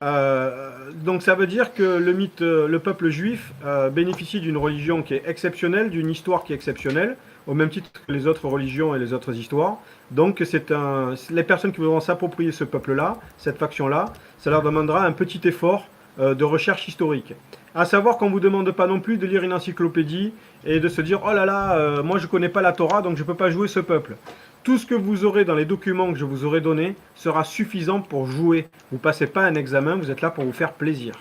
Donc ça veut dire que le peuple juif bénéficie d'une religion qui est exceptionnelle, d'une histoire qui est exceptionnelle, au même titre que les autres religions et les autres histoires. Donc les personnes qui voudront s'approprier ce peuple-là, cette faction-là, ça leur demandera un petit effort de recherche historique. À savoir qu'on ne vous demande pas non plus de lire une encyclopédie et de se dire « Oh là là, moi je ne connais pas la Torah, donc je ne peux pas jouer ce peuple ». Tout ce que vous aurez dans les documents que je vous aurai donnés sera suffisant pour jouer. Vous ne passez pas un examen, vous êtes là pour vous faire plaisir.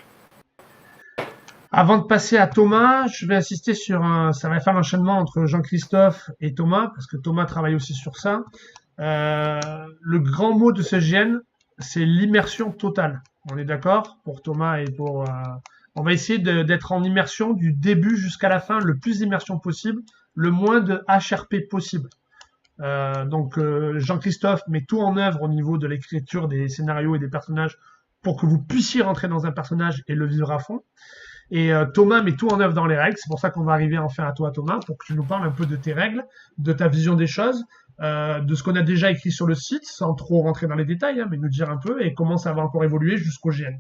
Avant de passer à Thomas, je vais insister ça va faire l'enchaînement entre Jean-Christophe et Thomas, parce que Thomas travaille aussi sur ça. Le grand mot de ce GN, c'est l'immersion totale. On est d'accord pour Thomas et pour... on va essayer d'être en immersion du début jusqu'à la fin, le plus d'immersion possible, le moins de HRP possible. Donc Jean-Christophe met tout en œuvre au niveau de l'écriture des scénarios et des personnages pour que vous puissiez rentrer dans un personnage et le vivre à fond. Et Thomas met tout en œuvre dans les règles. C'est pour ça qu'on va arriver enfin à toi, Thomas, pour que tu nous parles un peu de tes règles, de ta vision des choses, de ce qu'on a déjà écrit sur le site, sans trop rentrer dans les détails, hein, mais nous dire un peu et comment ça va encore évoluer jusqu'au GN.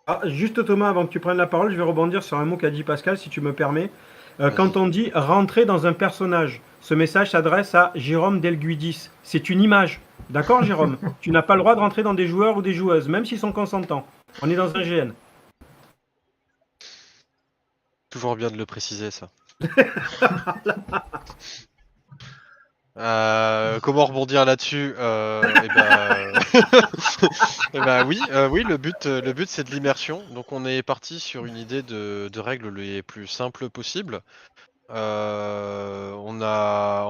Ah, juste Thomas, avant que tu prennes la parole, je vais rebondir sur un mot qu'a dit Pascal, si tu me permets. Quand on dit rentrer dans un personnage, ce message s'adresse à Jérôme Delguidis. C'est une image. D'accord, Jérôme? Tu n'as pas le droit de rentrer dans des joueurs ou des joueuses, même s'ils sont consentants. On est dans un GN. Toujours bien de le préciser, ça. Comment rebondir là-dessus oui, le but c'est de l'immersion. Donc on est parti sur une idée de règles les plus simples possibles. On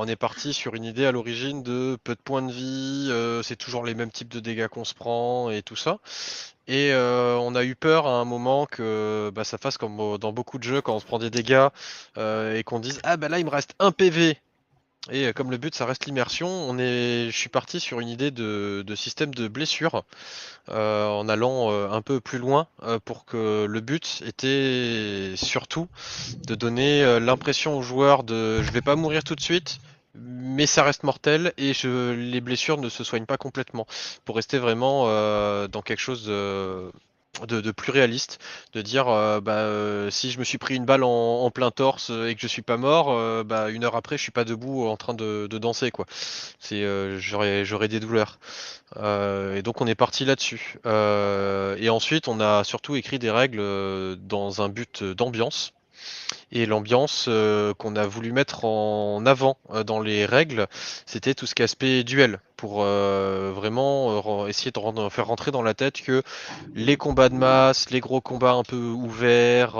est parti sur une idée à l'origine de peu de points de vie, c'est toujours les mêmes types de dégâts qu'on se prend et tout ça. Et on a eu peur à un moment que ça fasse comme dans beaucoup de jeux quand on se prend des dégâts et qu'on dise ah bah là il me reste 1 PV. Et comme le but ça reste l'immersion, je suis parti sur une idée de système de blessure en allant un peu plus loin pour que le but était surtout de donner l'impression aux joueurs de je vais pas mourir tout de suite, mais ça reste mortel et les blessures ne se soignent pas complètement pour rester vraiment dans quelque chose de plus réaliste, de dire si je me suis pris une balle en plein torse et que je suis pas mort, 1 heure après je suis pas debout en train de danser quoi. J'aurais des douleurs. Et donc on est parti là-dessus. Et ensuite on a surtout écrit des règles dans un but d'ambiance. Et l'ambiance qu'on a voulu mettre en avant dans les règles, c'était tout ce qui est aspect duel, pour vraiment essayer de faire rentrer dans la tête que les combats de masse, les gros combats un peu ouverts,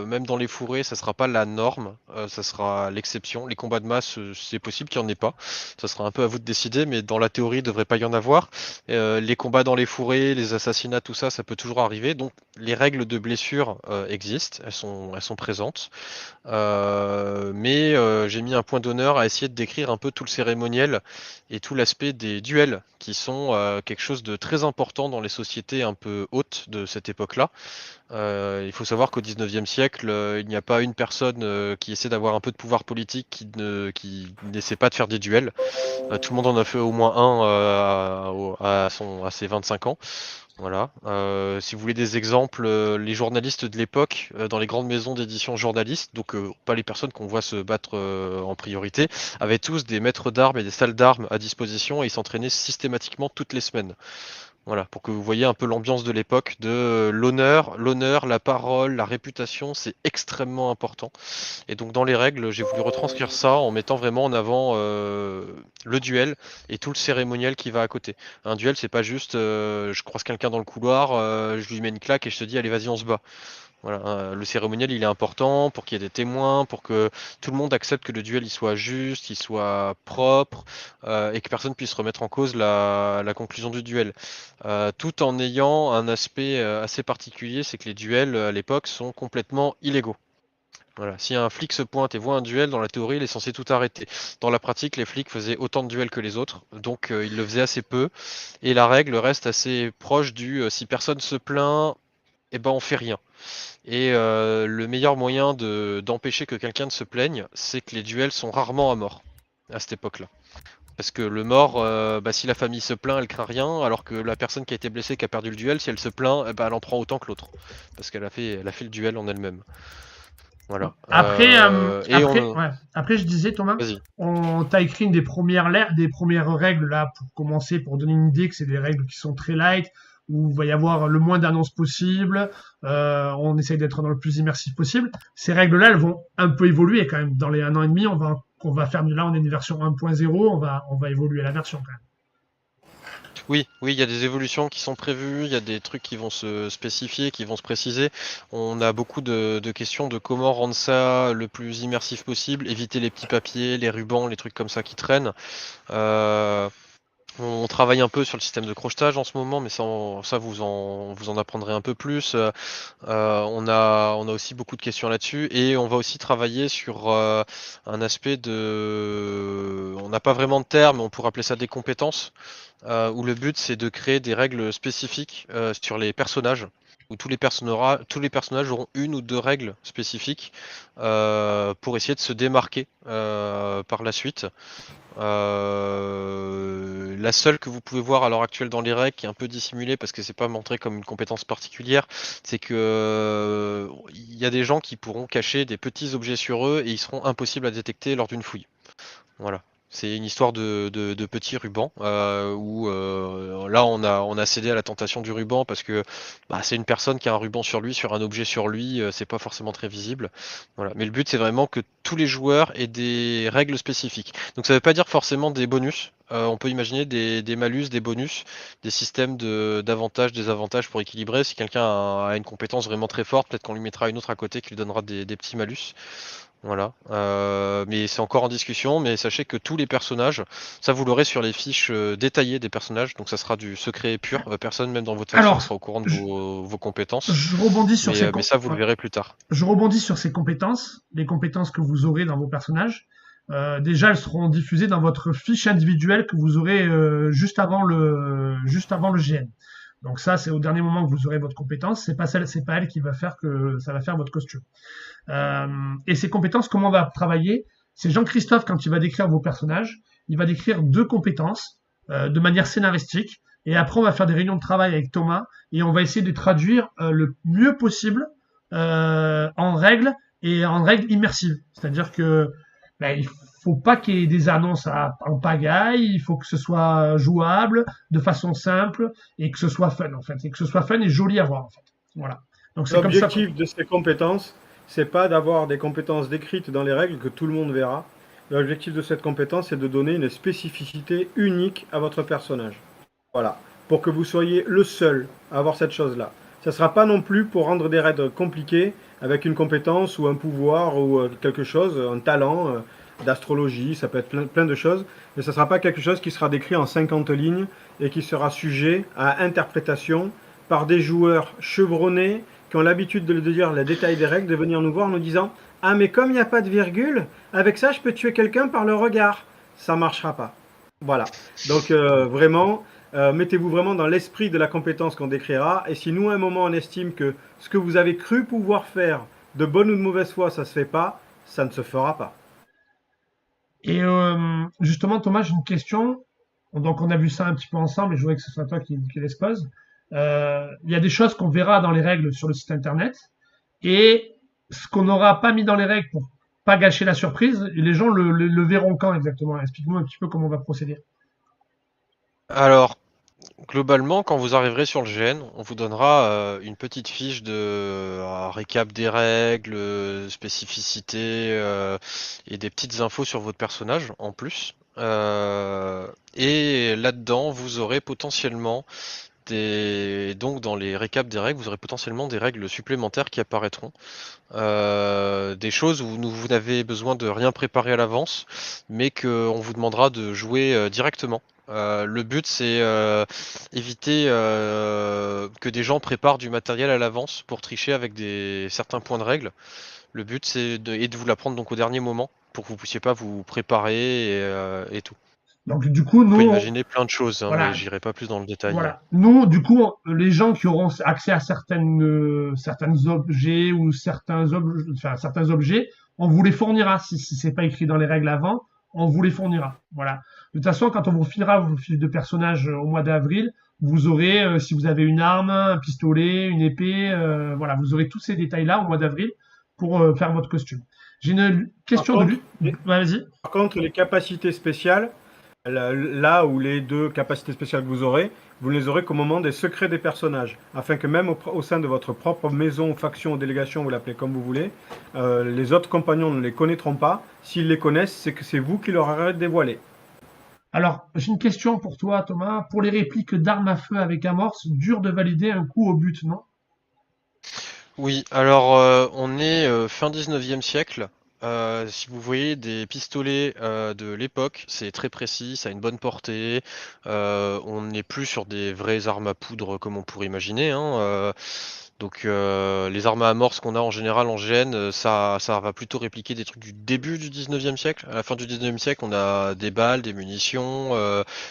même dans les fourrés, ça sera pas la norme, ça sera l'exception. Les combats de masse, c'est possible qu'il n'y en ait pas. Ça sera un peu à vous de décider, mais dans la théorie, il devrait pas y en avoir. Les combats dans les fourrés, les assassinats, tout ça, ça peut toujours arriver. Donc les règles de blessure existent, elles sont présentes. Mais j'ai mis un point d'honneur à essayer de décrire un peu tout le cérémoniel et tout l'aspect des duels qui sont quelque chose de très important dans les sociétés un peu hautes de cette époque-là. Il faut savoir qu'au 19e siècle, il n'y a pas une personne qui essaie d'avoir un peu de pouvoir politique qui n'essaie pas de faire des duels. Tout le monde en a fait au moins un à ses 25 ans. Voilà. Si vous voulez des exemples, les journalistes de l'époque, dans les grandes maisons d'édition journalistes, donc pas les personnes qu'on voit se battre en priorité, avaient tous des maîtres d'armes et des salles d'armes à disposition et ils s'entraînaient systématiquement toutes les semaines. Voilà, pour que vous voyez un peu l'ambiance de l'époque, de l'honneur, la parole, la réputation, c'est extrêmement important. Et donc dans les règles, j'ai voulu retranscrire ça en mettant vraiment en avant le duel et tout le cérémoniel qui va à côté. Un duel, c'est pas juste je croise quelqu'un dans le couloir, je lui mets une claque et je te dis allez vas-y on se bat. Voilà, le cérémoniel il est important pour qu'il y ait des témoins, pour que tout le monde accepte que le duel il soit juste, il soit propre et que personne puisse remettre en cause la conclusion du duel. Tout en ayant un aspect assez particulier, c'est que les duels à l'époque sont complètement illégaux. Voilà. Si un flic se pointe et voit un duel, dans la théorie, il est censé tout arrêter. Dans la pratique, les flics faisaient autant de duels que les autres, donc ils le faisaient assez peu. Et la règle reste assez proche du si personne se plaint, eh ben on fait rien. Et le meilleur moyen d'empêcher que quelqu'un ne se plaigne, c'est que les duels sont rarement à mort à cette époque-là. Parce que le mort, si la famille se plaint, elle craint rien, alors que la personne qui a été blessée, qui a perdu le duel, si elle se plaint, elle en prend autant que l'autre. Parce qu'elle a fait le duel en elle-même. Voilà. Après, je disais, Thomas, Vas-y. on t'a écrit des premières règles là pour commencer, pour donner une idée que c'est des règles qui sont très light, où il va y avoir le moins d'annonces possible. On essaye d'être dans le plus immersif possible. Ces règles-là, elles vont un peu évoluer quand même. Dans les 1 an et demi, on va faire là, on est une version 1.0, on va évoluer la version quand même. Oui, il y a des évolutions qui sont prévues, il y a des trucs qui vont se spécifier, qui vont se préciser. On a beaucoup de questions de comment rendre ça le plus immersif possible, éviter les petits papiers, les rubans, les trucs comme ça qui traînent. On travaille un peu sur le système de crochetage en ce moment, mais ça vous en apprendrez un peu plus. On a aussi beaucoup de questions là-dessus, et on va aussi travailler sur un aspect on n'a pas vraiment de terme, mais on pourrait appeler ça des compétences, où le but c'est de créer des règles spécifiques sur les personnages, où tous les personnages auront une ou deux règles spécifiques pour essayer de se démarquer par la suite. La seule que vous pouvez voir à l'heure actuelle dans les règles, qui est un peu dissimulée parce que c'est pas montré comme une compétence particulière, c'est que il y a des gens qui pourront cacher des petits objets sur eux et ils seront impossibles à détecter lors d'une fouille. Voilà. C'est une histoire de petits rubans où là on a cédé à la tentation du ruban parce que c'est une personne qui a un ruban sur lui, sur un objet sur lui, c'est pas forcément très visible. Voilà. Mais le but c'est vraiment que tous les joueurs aient des règles spécifiques. Donc ça veut pas dire forcément des bonus. On peut imaginer des malus, des bonus, des systèmes d'avantages, désavantages pour équilibrer. Si quelqu'un a une compétence vraiment très forte, peut-être qu'on lui mettra une autre à côté qui lui donnera des petits malus. Voilà, mais c'est encore en discussion, mais sachez que tous les personnages, ça vous l'aurez sur les fiches détaillées des personnages, donc ça sera du secret pur, personne même dans votre faction sera au courant de vos compétences. Je rebondis sur mais ça vous le verrez plus tard. Je rebondis sur ces compétences, les compétences que vous aurez dans vos personnages. Déjà, elles seront diffusées dans votre fiche individuelle que vous aurez juste avant le GN. Donc ça, c'est au dernier moment que vous aurez votre compétence. C'est pas elle qui va faire que ça va faire votre costume. Et ces compétences, comment on va travailler? C'est Jean-Christophe, quand il va décrire vos personnages, il va décrire 2 compétences de manière scénaristique. Et après, on va faire des réunions de travail avec Thomas et on va essayer de traduire le mieux possible en règles et en règles immersives. C'est-à-dire que il faut pas qu'il y ait des annonces en pagaille, il faut que ce soit jouable de façon simple et que ce soit fun en fait, et que ce soit fun et joli à voir en fait. Voilà. Donc c'est comme ça. L'objectif de ces compétences, c'est pas d'avoir des compétences décrites dans les règles que tout le monde verra, L'objectif de cette compétence est de donner une spécificité unique à votre personnage. Voilà. Pour que vous soyez le seul à avoir cette chose-là. Ça ne sera pas non plus pour rendre des raids compliqués avec une compétence ou un pouvoir ou quelque chose, un talent d'astrologie, ça peut être plein de choses, mais ça ne sera pas quelque chose qui sera décrit en 50 lignes et qui sera sujet à interprétation par des joueurs chevronnés qui ont l'habitude de dire les détails des règles, de venir nous voir en nous disant « Ah mais comme il n'y a pas de virgule, avec ça je peux tuer quelqu'un par le regard ». Ça ne marchera pas. Voilà. Donc vraiment, mettez-vous vraiment dans l'esprit de la compétence qu'on décrira. Et si nous, à un moment, on estime que ce que vous avez cru pouvoir faire, de bonne ou de mauvaise foi, ça ne se fait pas, ça ne se fera pas. Et justement, Thomas, j'ai une question. Donc, on a vu ça un petit peu ensemble et je voudrais que ce soit toi qui l'expose. Il y a des choses qu'on verra dans les règles sur le site internet et ce qu'on n'aura pas mis dans les règles pour pas gâcher la surprise, et les gens le verront quand exactement? Explique-nous un petit peu comment on va procéder. Alors, globalement, quand vous arriverez sur le GN, on vous donnera une petite fiche de récap des règles, spécificités et des petites infos sur votre personnage en plus. Et là-dedans, vous aurez potentiellement donc dans les récaps des règles, vous aurez potentiellement des règles supplémentaires qui apparaîtront. Des choses où vous n'avez besoin de rien préparer à l'avance, mais qu'on vous demandera de jouer directement. Le but, c'est éviter que des gens préparent du matériel à l'avance pour tricher avec certains points de règle. Le but, c'est de vous l'apprendre donc au dernier moment pour que vous puissiez pas vous préparer et tout. Donc, du coup, Vous pouvez nous, imaginer plein de choses, hein, mais voilà, j'irai pas plus dans le détail. voilà. Nous, du coup, les gens qui auront accès à certains objets ou certains objets, on vous les fournira. Si c'est pas écrit dans les règles avant, on vous les fournira. Voilà. De toute façon, quand on vous filera vos fiches de personnages au mois d'avril, vous aurez, si vous avez une arme, un pistolet, une épée, voilà, vous aurez tous ces détails-là au mois d'avril pour faire votre costume. J'ai une question de lui. Ouais, vas-y. Par contre, les capacités spéciales, là où les deux capacités spéciales que vous ne les aurez qu'au moment des secrets des personnages, afin que même au sein de votre propre maison, faction ou délégation, vous l'appelez comme vous voulez, les autres compagnons ne les connaîtront pas. S'ils les connaissent, c'est que c'est vous qui leur aurez dévoilé. Alors, j'ai une question pour toi, Thomas. Pour les répliques d'armes à feu avec amorce, dur de valider un coup au but, non? Oui, alors on est fin 19e siècle. Si vous voyez des pistolets de l'époque, c'est très précis, ça a une bonne portée. On n'est plus sur des vraies armes à poudre comme on pourrait imaginer, hein. Donc les armes à amorce qu'on a en général en GN, ça va plutôt répliquer des trucs du début du 19e siècle. À la fin du 19e siècle, on a des balles, des munitions.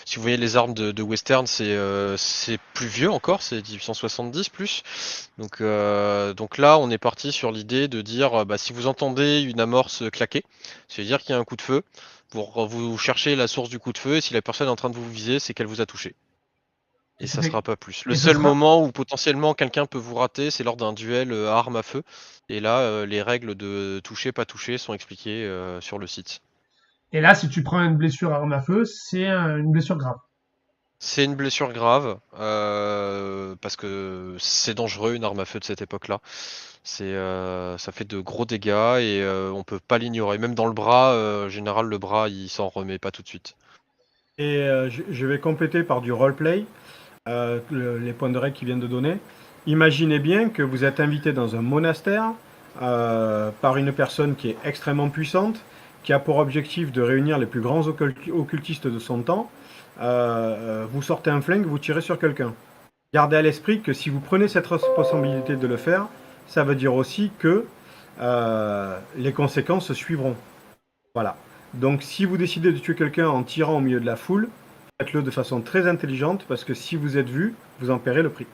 Si vous voyez les armes de western, c'est plus vieux encore, c'est 1870 plus. Donc là, on est parti sur l'idée de dire, bah, si vous entendez une amorce claquer, c'est-à-dire qu'il y a un coup de feu, vous cherchez la source du coup de feu, et si la personne est en train de vous viser, c'est qu'elle vous a touché. Et ça sera pas plus. Le et ce seul sera- moment où potentiellement quelqu'un peut vous rater, c'est lors d'un duel à arme à feu. Et là, les règles de toucher, pas toucher sont expliquées sur le site. Et là, si tu prends une blessure à arme à feu, c'est une blessure grave. C'est une blessure grave, parce que c'est dangereux une arme à feu de cette époque-là. Ça fait de gros dégâts et on peut pas l'ignorer. Même dans le bras, en général, le bras il s'en remet pas tout de suite. Et je vais compléter par du roleplay, les points de règle qu'ils viennent de donner. Imaginez bien que vous êtes invité dans un monastère par une personne qui est extrêmement puissante, qui a pour objectif de réunir les plus grands occultistes de son temps. Vous sortez un flingue, vous tirez sur quelqu'un. Gardez à l'esprit que si vous prenez cette responsabilité de le faire, ça veut dire aussi que les conséquences suivront. Voilà. Donc si vous décidez de tuer quelqu'un en tirant au milieu de la foule, faites-le de façon très intelligente parce que si vous êtes vu, vous en paierez le prix.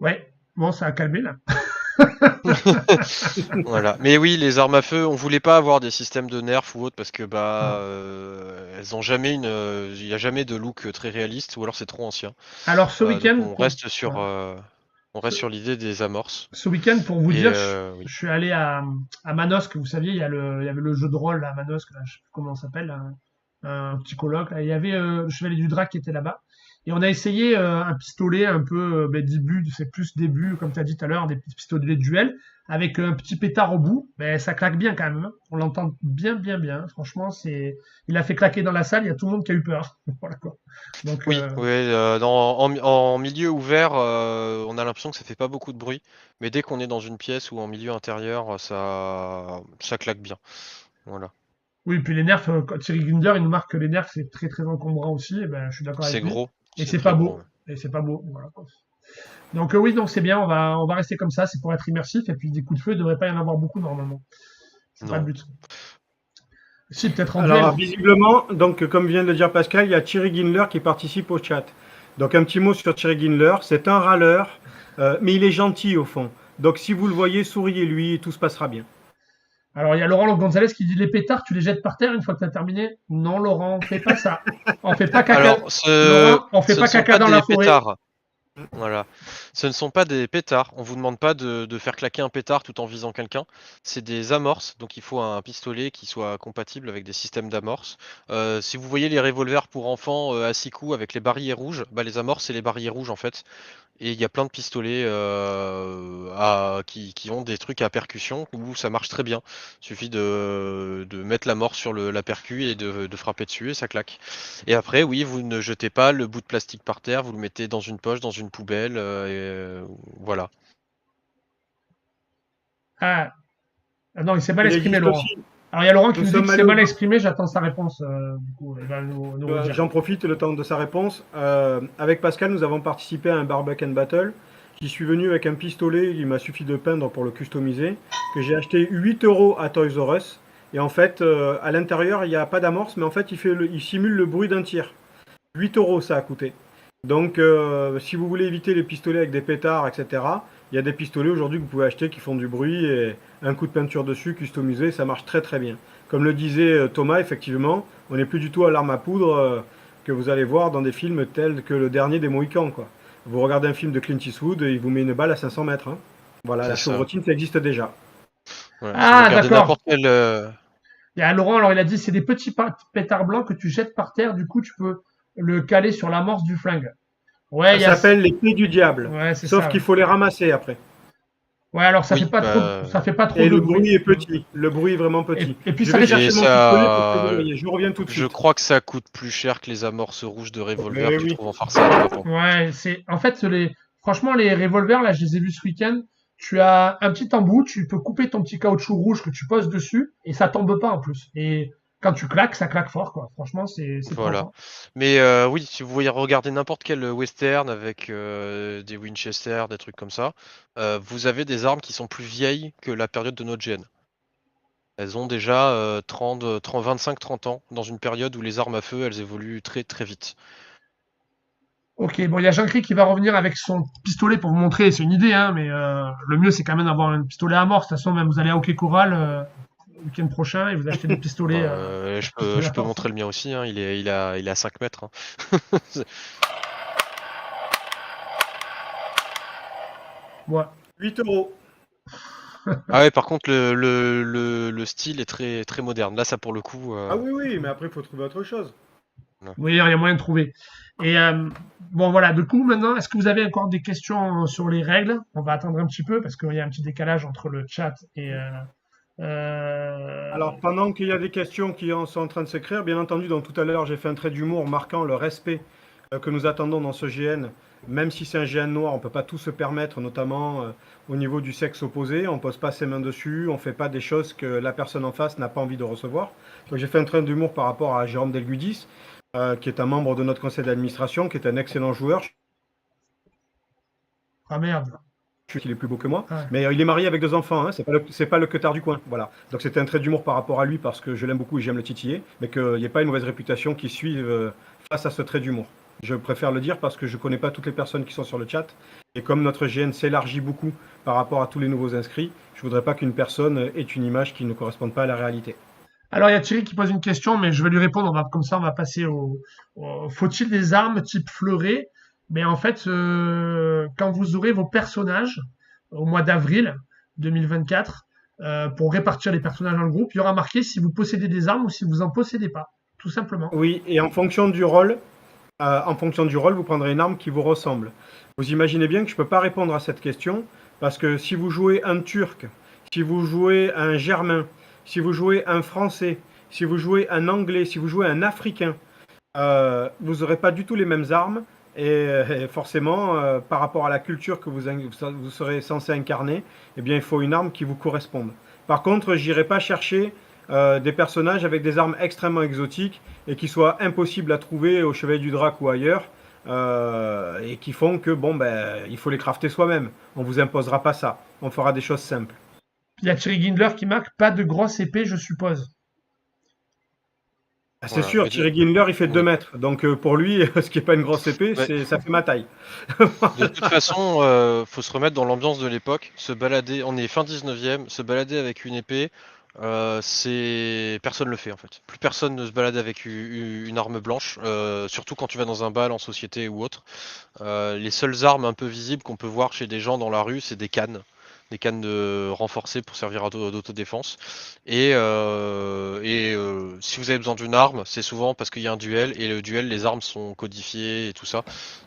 Ouais, bon, ça a calmé là. Voilà. Mais oui, les armes à feu, on voulait pas avoir des systèmes de nerfs ou autre parce que elles ont jamais il y a jamais de look très réaliste ou alors c'est trop ancien. Alors ce Donc week-end, on reste sur l'idée des amorces. ce week-end, pour vous Et dire, oui. je suis allé à Manosque. Vous saviez, il y avait le jeu de rôle à Manosque, là, je sais plus comment on s'appelle, un petit colloque. Là. Il y avait le Chevalier du Drac qui était là-bas. Et on a essayé un pistolet un peu début, c'est plus début, comme tu as dit tout à l'heure, des petits pistolets de duel, avec un petit pétard au bout. Mais ça claque bien quand même, hein. On l'entend bien, bien, bien. Franchement, il a fait claquer dans la salle, il y a tout le monde qui a eu peur. Voilà quoi. Donc, Oui, en milieu ouvert, on a l'impression que ça fait pas beaucoup de bruit, mais dès qu'on est dans une pièce ou en milieu intérieur, ça claque bien. Voilà. oui, puis les nerfs, quand Thierry Ginder, il nous marque que les nerfs, c'est très, très encombrant aussi. Et ben, je suis d'accord avec C'est lui. gros, Et c'est c'est pas très gros. beau. Et c'est pas beau. Voilà, quoi. Donc oui, donc c'est bien, on va rester comme ça, c'est pour être immersif, et puis des coups de feu, il devrait pas y en avoir beaucoup normalement. C'est pas le Non. but. Si, peut-être en duel. Alors, visiblement, donc, comme vient de le dire Pascal, il y a Thierry Ginler qui participe au chat. Donc, un petit mot sur Thierry Ginler. C'est un râleur, mais il est gentil au fond. Donc, si vous le voyez, souriez-lui et tout se passera bien. Alors il y a Laurent Gonzalez qui dit les pétards, tu les jettes par terre une fois que tu as terminé. Non, Laurent, on fait pas ça. On fait pas caca. Alors, Laurent, on fait ce pas ne sont caca pas dans la des forêt. pétards. Voilà. Ce ne sont pas des pétards. On vous demande pas de faire claquer un pétard tout en visant quelqu'un. C'est des amorces. Donc il faut un pistolet qui soit compatible avec des systèmes d'amorces. Si vous voyez les revolvers pour enfants à 6 coups avec les barilles rouges, bah, les amorces c'est les barilles rouges en fait. Et il y a plein de pistolets qui ont des trucs à percussion où ça marche très bien. Il suffit de mettre l'amorce sur la percu et de frapper dessus et ça claque. Et après, oui, vous ne jetez pas le bout de plastique par terre, vous le mettez dans une poche, dans une poubelle, voilà. Ah, non, il s'est mal Il exprimé, existe Laurent. aussi, Alors il y a Laurent qui nous nous dit sommes que c'est allés mal au... exprimé, j'attends sa réponse. Du coup, il va nous redire. J'en profite le temps de sa réponse. Avec Pascal, nous avons participé à un barbecue and battle. J'y suis venu avec un pistolet, il m'a suffi de peindre pour le customiser, que j'ai acheté 8 euros à Toys R Us. Et en fait, à l'intérieur, il n'y a pas d'amorce, mais en fait, il simule le bruit d'un tir. 8 euros ça a coûté. Donc, si vous voulez éviter les pistolets avec des pétards, etc., il y a des pistolets aujourd'hui que vous pouvez acheter qui font du bruit et un coup de peinture dessus, customisé, ça marche très très bien. Comme le disait Thomas, effectivement, on n'est plus du tout à l'arme à poudre que vous allez voir dans des films tels que le dernier des Mohicans, quoi. Vous regardez un film de Clint Eastwood et il vous met une balle à 500 mètres, hein. Voilà, la C'est ça. chevrotine, ça existe déjà. Voilà. Si vous Ah, regardez d'accord. n'importe quel. Il y a Laurent, alors il a dit c'est des petits pétards blancs que tu jettes par terre, du coup tu peux le caler sur l'amorce du flingue. Ouais, il y Ça a. s'appelle les clés du diable. Ouais, c'est Sauf ça. qu'il Ouais. faut les ramasser après. Ouais, alors ça Oui, fait pas trop, ça fait pas trop Et de le bruit. bruit est petit. Le bruit est vraiment petit. Et puis Je ça vais risque. chercher Et mon pistolet pour que vous ça. voyez. Je reviens tout de Je suite. crois que ça coûte plus cher que les amorces rouges de revolver Mais que tu oui. trouves en farce à Japon. Ouais, c'est en fait franchement les revolvers là, je les ai vus ce week-end. Tu as un petit embout, tu peux couper ton petit caoutchouc rouge que tu poses dessus et ça tombe pas en plus. Et quand tu claques, ça claque fort quoi. Franchement, c'est propre, Voilà. hein. Mais oui, si vous voyez regarder n'importe quel western avec des Winchester, des trucs comme ça, vous avez des armes qui sont plus vieilles que la période de notre gène. Elles ont déjà 25-30 ans, dans une période où les armes à feu, elles évoluent très très vite. Ok, bon, il y a Jean-Cri qui va revenir avec son pistolet pour vous montrer, c'est une idée, hein, mais le mieux c'est quand même d'avoir un pistolet à mort. De toute façon, même vous allez à Hockey Choral le week-end prochain et vous achetez des pistolets. Je pistolet à peux force. montrer le mien aussi, hein, il est à 5 mètres. Hein. Ouais. 8 euros. Ah ouais, par contre, le style est très, très moderne. Là, ça pour le coup. Ah oui, oui, mais après, il faut trouver autre chose. Oui, il y a moyen de trouver. Et bon, voilà. Du coup, maintenant, est-ce que vous avez encore des questions sur les règles? On va attendre un petit peu parce qu'il y a un petit décalage entre le chat et. Alors, pendant qu'il y a des questions qui sont en train de s'écrire, bien entendu, donc tout à l'heure, j'ai fait un trait d'humour marquant le respect que nous attendons dans ce GN. Même si c'est un GN noir, on ne peut pas tout se permettre, notamment au niveau du sexe opposé. On ne pose pas ses mains dessus, on ne fait pas des choses que la personne en face n'a pas envie de recevoir. Donc, j'ai fait un trait d'humour par rapport à Jérôme Delgudis, qui est un membre de notre conseil d'administration, qui est un excellent joueur. Ah merde. Je sais qu'il est plus beau que moi, Ouais. mais il est marié avec 2 enfants, hein, c'est pas le queutard du coin, voilà. Donc c'était un trait d'humour par rapport à lui parce que je l'aime beaucoup et j'aime le titiller, mais qu'il n'y ait pas une mauvaise réputation qui suive face à ce trait d'humour. Je préfère le dire parce que je connais pas toutes les personnes qui sont sur le chat, et comme notre GN s'élargit beaucoup par rapport à tous les nouveaux inscrits, je voudrais pas qu'une personne ait une image qui ne corresponde pas à la réalité. Alors, il y a Thierry qui pose une question, mais je vais lui répondre. Comme ça, on va passer faut-il des armes type fleuret? Mais en fait, quand vous aurez vos personnages au mois d'avril 2024, pour répartir les personnages dans le groupe, il y aura marqué si vous possédez des armes ou si vous en possédez pas, tout simplement. Oui, et en fonction du rôle, En fonction du rôle, vous prendrez une arme qui vous ressemble. Vous imaginez bien que je ne peux pas répondre à cette question, parce que si vous jouez un Turc, si vous jouez un Germain, si vous jouez un Français, si vous jouez un Anglais, si vous jouez un Africain, vous n'aurez pas du tout les mêmes armes, et forcément, par rapport à la culture que vous serez censé incarner, eh bien, il faut une arme qui vous corresponde. Par contre, j'irai pas chercher des personnages avec des armes extrêmement exotiques et qui soient impossibles à trouver au Chevalier du Drac ou ailleurs, et qui font que bon ben il faut les crafter soi-même. On vous imposera pas ça. On fera des choses simples. Il y a Thierry Gindler qui marque pas de grosse épée, je suppose. C'est Voilà, sûr, mais Thierry Gindler il fait oui. 2 mètres, donc pour lui, ce qui est pas une grosse épée, Ouais. ça fait ma taille. De toute façon, faut se remettre dans l'ambiance de l'époque. Se balader, on est fin 19e, se balader avec une épée, personne le fait en fait. Plus personne ne se balade avec une arme blanche, surtout quand tu vas dans un bal en société ou autre. Les seules armes un peu visibles qu'on peut voir chez des gens dans la rue, c'est des cannes. Des cannes renforcées pour servir d'autodéfense. Et si vous avez besoin d'une arme, c'est souvent parce qu'il y a un duel, et le duel, les armes sont codifiées et tout ça.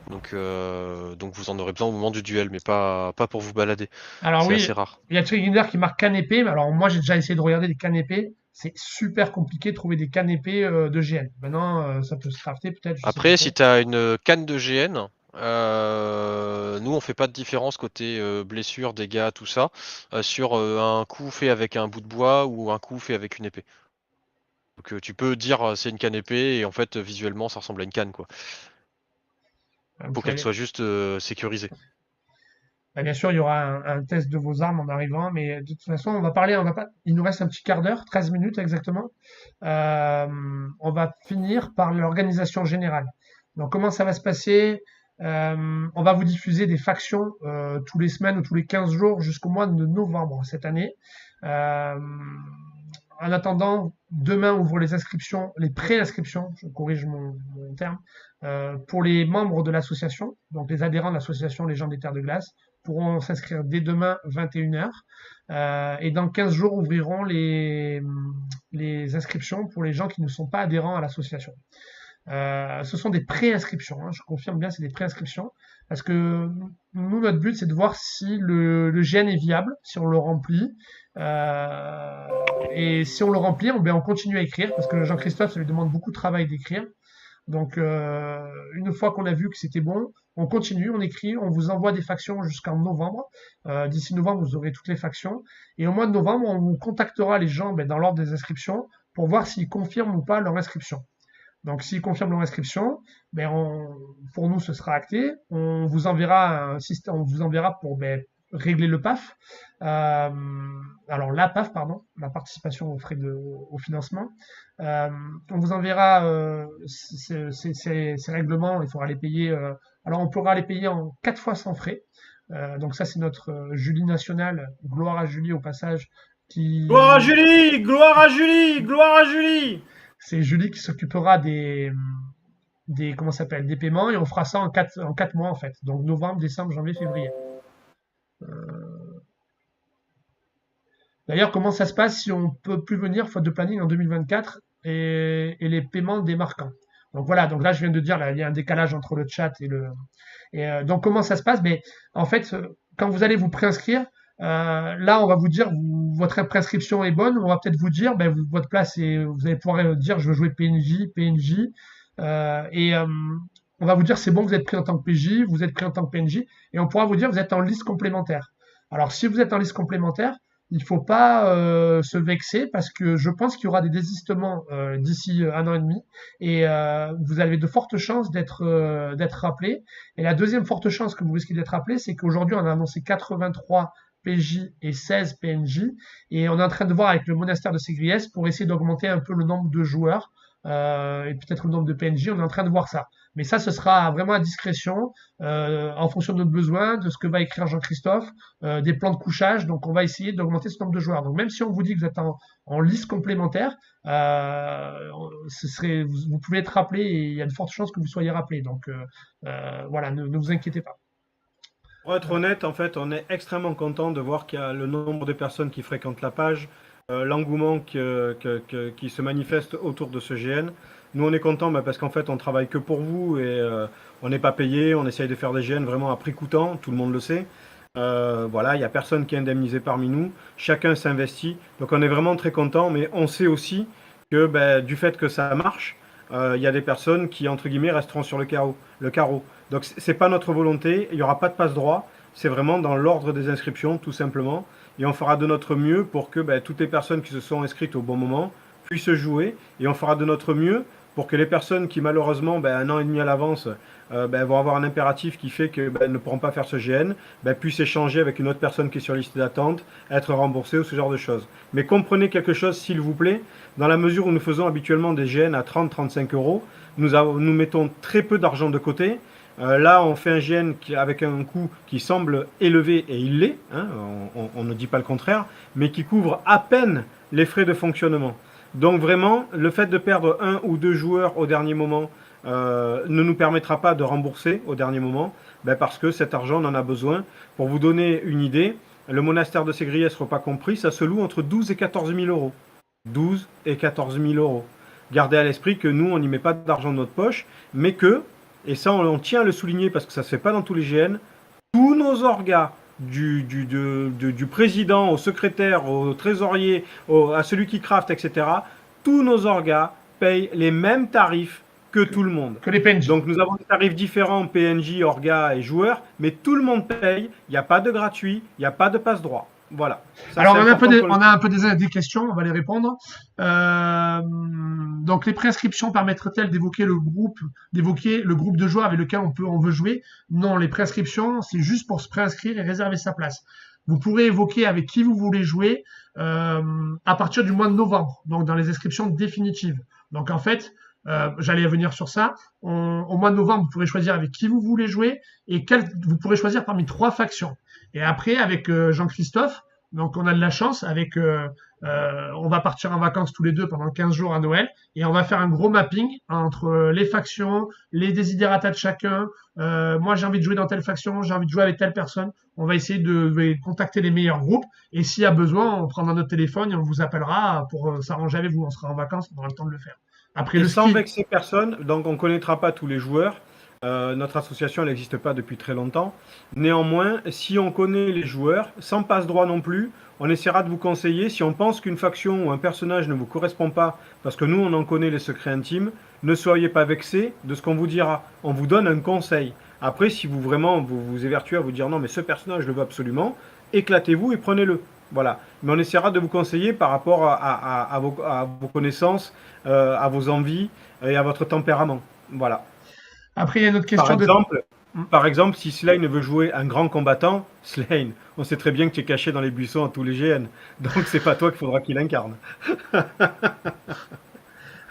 Donc vous en aurez besoin au moment du duel, mais pas pour vous balader. Alors C'est assez oui, rare. il y a Thierry Gindler qui marque canne épée, mais alors moi j'ai déjà essayé de regarder des cannes épées. C'est super compliqué de trouver des cannes épées de GN. Maintenant, ça peut se crafter peut-être, je sais pas Après, si trop. tu as une canne de GN, nous on fait pas de différence côté blessure, dégâts, tout ça, sur un coup fait avec un bout de bois ou un coup fait avec une épée. Donc tu peux dire c'est une canne épée et en fait visuellement ça ressemble à une canne quoi. Vous Faut qu'elle savez. soit juste sécurisée. Bah, bien sûr, il y aura un test de vos armes en arrivant, mais de toute façon, on va pas, il nous reste un petit quart d'heure, 13 minutes exactement. On va finir par l'organisation générale. Donc, comment ça va se passer? On va vous diffuser des factions tous les semaines ou tous les 15 jours jusqu'au mois de novembre cette année. Euh, En attendant, demain ouvre les inscriptions, les pré-inscriptions, je corrige mon terme, pour les membres de l'association, donc les adhérents de l'association Les gens des Terres de Glace, pourront s'inscrire dès demain 21h. Et dans 15 jours ouvriront les inscriptions pour les gens qui ne sont pas adhérents à l'association. Ce sont des pré-inscriptions, hein, je confirme bien, c'est des pré-inscriptions, parce que nous, notre but, c'est de voir si le GN est viable, si on le remplit, et si on le remplit, on continue à écrire, parce que Jean-Christophe, ça lui demande beaucoup de travail d'écrire. Donc, une fois qu'on a vu que c'était bon, on continue, on écrit, on vous envoie des factions jusqu'en novembre. D'ici novembre, vous aurez toutes les factions. Et au mois de novembre, on vous contactera les gens dans l'ordre des inscriptions pour voir s'ils confirment ou pas leur inscription. Donc, s'ils confirment leur inscription, pour nous, ce sera acté. On vous enverra un système, on vous enverra pour régler le PAF. Alors la PAF, pardon, la participation aux frais au financement. On vous enverra ces règlements. Il faudra les payer. Alors, on pourra les payer en 4 fois sans frais. Donc ça, c'est notre Julie nationale. Gloire à Julie au passage. Gloire à Julie, gloire à Julie, gloire à Julie. C'est Julie qui s'occupera comment ça s'appelle, des paiements, et on fera ça en 4 mois en fait. Donc novembre, décembre, janvier, février. D'ailleurs, comment ça se passe si on peut plus venir faute de planning en 2024 et les paiements démarquant? Donc voilà, donc là je viens de dire, là, il y a un décalage entre le chat donc comment ça se passe? Mais en fait, quand vous allez vous préinscrire, là on va vous dire votre préinscription est bonne. On va peut-être vous dire votre place et vous allez pouvoir dire je veux jouer PNJ, on va vous dire c'est bon, vous êtes pris en tant que PJ, vous êtes pris en tant que PNJ, et on pourra vous dire vous êtes en liste complémentaire. Alors si vous êtes en liste complémentaire, il ne faut pas se vexer, parce que je pense qu'il y aura des désistements d'ici 1 an et demi, et vous avez de fortes chances d'être rappelé. Et la deuxième forte chance que vous risquez d'être rappelé, c'est qu'aujourd'hui on a annoncé 83 PJ et 16 PNJ, et on est en train de voir avec le monastère de Ségriès pour essayer d'augmenter un peu le nombre de joueurs et peut-être le nombre de PNJ. On est en train de voir ça. Mais ça, ce sera vraiment à discrétion, en fonction de notre besoin, de ce que va écrire Jean-Christophe, des plans de couchage. Donc, on va essayer d'augmenter ce nombre de joueurs. Donc, même si on vous dit que vous êtes en liste complémentaire, vous pouvez être rappelé, et il y a de fortes chances que vous soyez rappelé. Donc, voilà, ne vous inquiétez pas. Pour être honnête, en fait, on est extrêmement content de voir qu'il y a le nombre de personnes qui fréquentent la page, l'engouement qui se manifeste autour de ce GN. Nous, on est content parce qu'en fait, on travaille que pour vous et on n'est pas payé. On essaye de faire des GN vraiment à prix coûtant, tout le monde le sait. Voilà, il n'y a personne qui est indemnisé parmi nous. Chacun s'investit. Donc, on est vraiment très content, mais on sait aussi que du fait que ça marche, il y a des personnes qui, entre guillemets, resteront sur le carreau. Donc, c'est pas notre volonté. Il n'y aura pas de passe-droit. C'est vraiment dans l'ordre des inscriptions, tout simplement. Et on fera de notre mieux pour que toutes les personnes qui se sont inscrites au bon moment puissent jouer. Et on fera de notre mieux pour que les personnes qui, malheureusement, un an et demi à l'avance, vont avoir un impératif qui fait qu'elles ne pourront pas faire ce GN, puissent échanger avec une autre personne qui est sur liste d'attente, être remboursées ou ce genre de choses. Mais comprenez quelque chose, s'il vous plaît, dans la mesure où nous faisons habituellement des GN à 30-35 euros, nous mettons très peu d'argent de côté. Là, on fait un GN avec un coût qui semble élevé, et il l'est, hein, on ne dit pas le contraire, mais qui couvre à peine les frais de fonctionnement. Donc vraiment, le fait de perdre 1 ou 2 joueurs au dernier moment ne nous permettra pas de rembourser au dernier moment, parce que cet argent, on en a besoin. Pour vous donner une idée, le monastère de Ségriès, repas compris, ça se loue entre 12 et 14 000 euros. 12 et 14 000 euros. Gardez à l'esprit que nous, on n'y met pas d'argent de notre poche, mais que, et ça on tient à le souligner parce que ça ne se fait pas dans tous les GN, tous nos orgas, du président au secrétaire, au trésorier, à celui qui craft, etc., tous nos orgas payent les mêmes tarifs que tout le monde. Que les PNJ. Donc nous avons des tarifs différents, PNJ, orga et joueurs, mais tout le monde paye, il n'y a pas de gratuit, il n'y a pas de passe-droit. Voilà. Ça, alors, on a un peu des questions, on va les répondre. Donc, les préinscriptions permettraient-elles d'évoquer le groupe de joueurs avec lequel on veut jouer? Non, les préinscriptions, c'est juste pour se préinscrire et réserver sa place. Vous pourrez évoquer avec qui vous voulez jouer à partir du mois de novembre, donc dans les inscriptions définitives. Donc, en fait, j'allais venir sur ça. Au mois de novembre, vous pourrez choisir avec qui vous voulez jouer et vous pourrez choisir parmi 3 factions. Et après, avec Jean-Christophe, donc on a de la chance, on va partir en vacances tous les deux pendant 15 jours à Noël et on va faire un gros mapping entre les factions, les desiderata de chacun. Moi, j'ai envie de jouer dans telle faction, j'ai envie de jouer avec telle personne. On va essayer de contacter les meilleurs groupes et s'il y a besoin, on prendra notre téléphone et on vous appellera pour s'arranger avec vous. On sera en vacances, on aura le temps de le faire. Après, sans vexer personne, donc on ne connaîtra pas tous les joueurs. Notre association n'existe pas depuis très longtemps. Néanmoins, si on connaît les joueurs, sans passe-droit non plus, on essaiera de vous conseiller. Si on pense qu'une faction ou un personnage ne vous correspond pas, parce que nous, on en connaît les secrets intimes, ne soyez pas vexés de ce qu'on vous dira. On vous donne un conseil. Après, si vous vous évertuez à vous dire non, mais ce personnage, je le veux absolument, éclatez-vous et prenez-le. Voilà. Mais on essaiera de vous conseiller par rapport à vos connaissances, à vos envies et à votre tempérament. Voilà. Après, il y a une autre question. Par exemple, si Slane veut jouer un grand combattant, Slane, on sait très bien que tu es caché dans les buissons à tous les GN. Donc, c'est pas toi qu'il faudra qu'il incarne.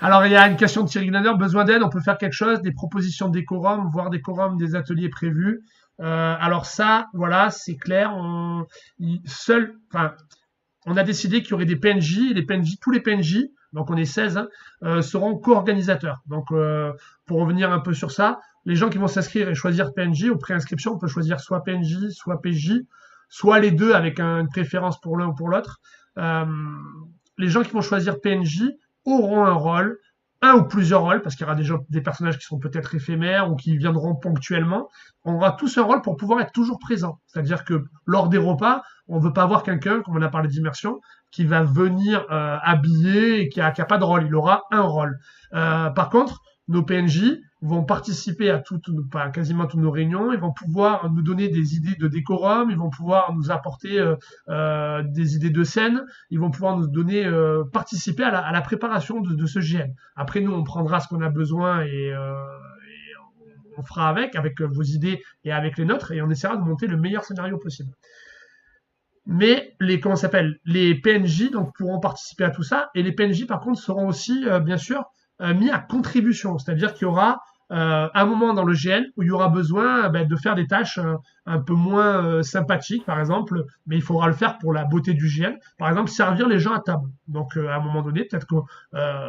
Alors, il y a une question de Thierry Glaner. Besoin d'aide, on peut faire quelque chose, des propositions de décorum, voire des quorums, des ateliers prévus. Alors ça, voilà, c'est clair. On a décidé qu'il y aurait des PNJ, et tous les PNJ, donc on est 16, seront co-organisateurs. Donc, pour revenir un peu sur ça, les gens qui vont s'inscrire et choisir PNJ, aux préinscriptions, on peut choisir soit PNJ, soit PJ, soit les deux avec une préférence pour l'un ou pour l'autre. Les gens qui vont choisir PNJ auront un rôle, un ou plusieurs rôles, parce qu'il y aura des personnages qui seront peut-être éphémères ou qui viendront ponctuellement. On aura tous un rôle pour pouvoir être toujours présent. C'est-à-dire que lors des repas, on ne veut pas avoir quelqu'un, comme on a parlé d'immersion, qui va venir habillé et qui a pas de rôle. Il aura un rôle. Par contre, nos PNJ vont participer à quasiment toutes nos réunions. Ils vont pouvoir nous donner des idées de décorum. Ils vont pouvoir nous apporter des idées de scène. Ils vont pouvoir nous donner participer à la préparation de ce GN. Après, nous, on prendra ce qu'on a besoin et on fera avec vos idées et avec les nôtres et on essaiera de monter le meilleur scénario possible. Mais les PNJ donc pourront participer à tout ça et les PNJ par contre seront aussi bien sûr mis à contribution, c'est-à-dire qu'il y aura un moment dans le GN où il y aura besoin de faire des tâches un peu moins sympathiques par exemple, mais il faudra le faire pour la beauté du GN. Par exemple, servir les gens à table. Donc à un moment donné, peut-être que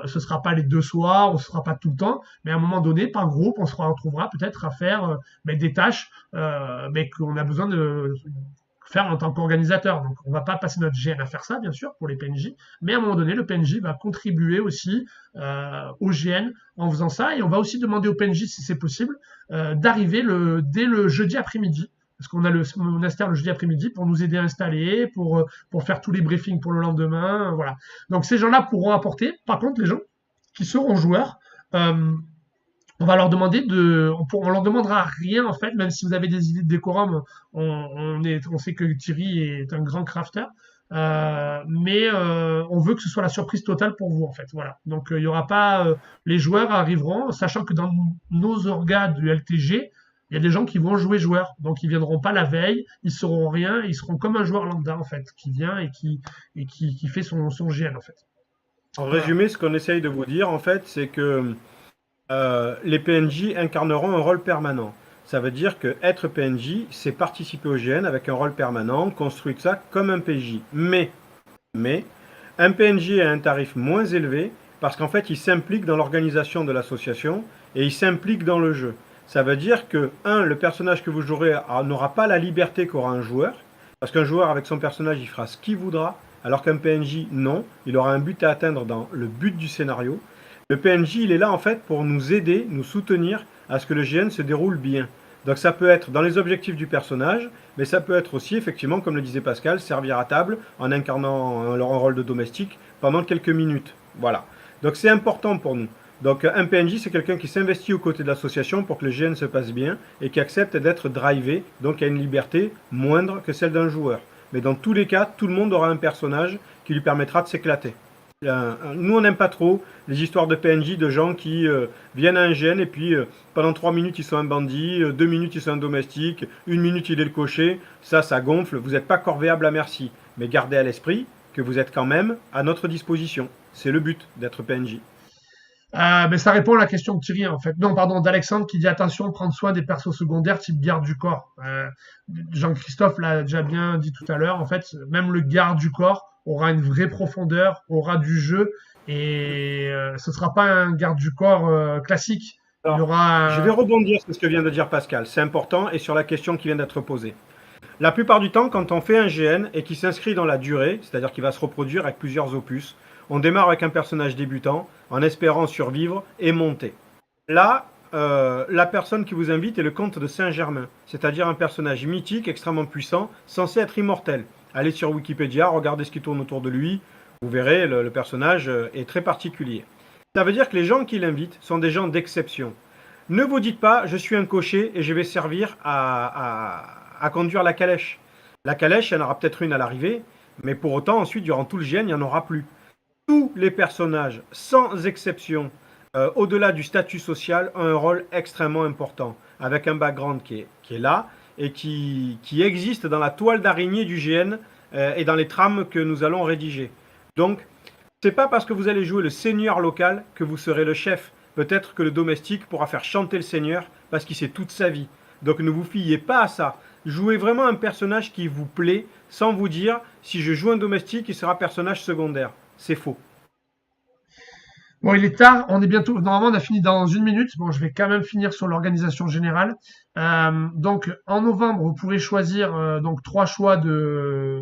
ce sera pas les 2 soirs, ou ce sera pas tout le temps, mais à un moment donné, par groupe, on se retrouvera peut-être à faire des tâches qu'on a besoin de faire en tant qu'organisateur. Donc, on va pas passer notre GN à faire ça, bien sûr, pour les PNJ, mais à un moment donné, le PNJ va contribuer aussi au GN en faisant ça, et on va aussi demander au PNJ, si c'est possible, d'arriver dès le jeudi après-midi, parce qu'on a le monastère le jeudi après-midi pour nous aider à installer, pour faire tous les briefings pour le lendemain, voilà. Donc ces gens-là pourront apporter. Par contre, les gens qui seront joueurs, on va leur demander on leur demandera rien en fait, même si vous avez des idées de décorum, on sait que Thierry est un grand crafter, mais on veut que ce soit la surprise totale pour vous en fait, voilà. Donc il y aura pas, les joueurs arriveront, sachant que dans nos orgas du LTG, il y a des gens qui vont jouer joueurs, donc ils viendront pas la veille, ils sauront rien, ils seront comme un joueur lambda en fait, qui vient et qui fait son GN en fait. En résumé, ce qu'on essaye de vous dire en fait, c'est que les PNJ incarneront un rôle permanent. Ça veut dire que être PNJ, c'est participer au GN avec un rôle permanent, construire ça comme un PJ. Mais, un PNJ a un tarif moins élevé parce qu'en fait, il s'implique dans l'organisation de l'association et il s'implique dans le jeu. Ça veut dire que, le personnage que vous jouerez n'aura pas la liberté qu'aura un joueur, parce qu'un joueur avec son personnage, il fera ce qu'il voudra, alors qu'un PNJ, non, il aura un but à atteindre dans le but du scénario. Le PNJ, il est là en fait pour nous aider, nous soutenir à ce que le GN se déroule bien. Donc ça peut être dans les objectifs du personnage, mais ça peut être aussi effectivement, comme le disait Pascal, servir à table en incarnant un rôle de domestique pendant quelques minutes. Voilà. Donc c'est important pour nous. Donc un PNJ, c'est quelqu'un qui s'investit aux côtés de l'association pour que le GN se passe bien et qui accepte d'être drivé, donc a une liberté moindre que celle d'un joueur. Mais dans tous les cas, tout le monde aura un personnage qui lui permettra de s'éclater. Nous, on n'aime pas trop les histoires de PNJ, de gens qui viennent à un GN et puis pendant 3 minutes ils sont un bandit, 2 minutes ils sont un domestique, 1 minute il est le cocher. Ça gonfle, vous n'êtes pas corvéable à merci. Mais gardez à l'esprit que vous êtes quand même à notre disposition. C'est le but d'être PNJ. Mais ça répond à la question de Thierry en fait. Non, pardon, d'Alexandre qui dit attention, prendre soin des persos secondaires type garde du corps. Jean-Christophe l'a déjà bien dit tout à l'heure. En fait, même le garde du corps aura une vraie profondeur, aura du jeu et ce sera pas un garde du corps classique. Alors, il y aura je vais rebondir sur ce que vient de dire Pascal. C'est important et sur la question qui vient d'être posée. La plupart du temps, quand on fait un GN et qui s'inscrit dans la durée, c'est-à-dire qu'il va se reproduire avec plusieurs opus, on démarre avec un personnage débutant en espérant survivre et monter. Là, la personne qui vous invite est le comte de Saint-Germain, c'est-à-dire un personnage mythique extrêmement puissant, censé être immortel. Allez sur Wikipédia, regardez ce qui tourne autour de lui, vous verrez, le personnage est très particulier. Ça veut dire que les gens qui l'invitent sont des gens d'exception. Ne vous dites pas, je suis un cocher et je vais servir à conduire la calèche. La calèche, il y en aura peut-être une à l'arrivée, mais pour autant, ensuite, durant tout le GN, il n'y en aura plus. Tous les personnages, sans exception, au-delà du statut social, ont un rôle extrêmement important, avec un background qui est là et qui existe dans la toile d'araignée du GN et dans les trames que nous allons rédiger. Donc, c'est pas parce que vous allez jouer le seigneur local que vous serez le chef. Peut-être que le domestique pourra faire chanter le seigneur parce qu'il sait toute sa vie. Donc ne vous fiez pas à ça. Jouez vraiment un personnage qui vous plaît sans vous dire si je joue un domestique, il sera personnage secondaire. C'est faux. Bon, il est tard, on est bientôt. Normalement, on a fini dans 1 minute. Bon, je vais quand même finir sur l'organisation générale. Donc, en novembre, vous pourrez choisir donc 3 choix de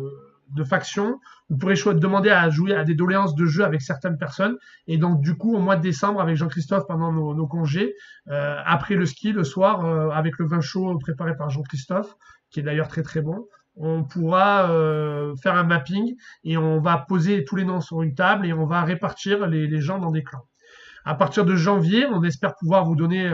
factions. Vous pourrez demander à jouer à des doléances de jeu avec certaines personnes. Et donc, du coup, au mois de décembre, avec Jean-Christophe, pendant nos congés, après le ski, le soir, avec le vin chaud préparé par Jean-Christophe, qui est d'ailleurs très très bon, on pourra faire un mapping et on va poser tous les noms sur une table et on va répartir les gens dans des clans. À partir de janvier, on espère pouvoir vous donner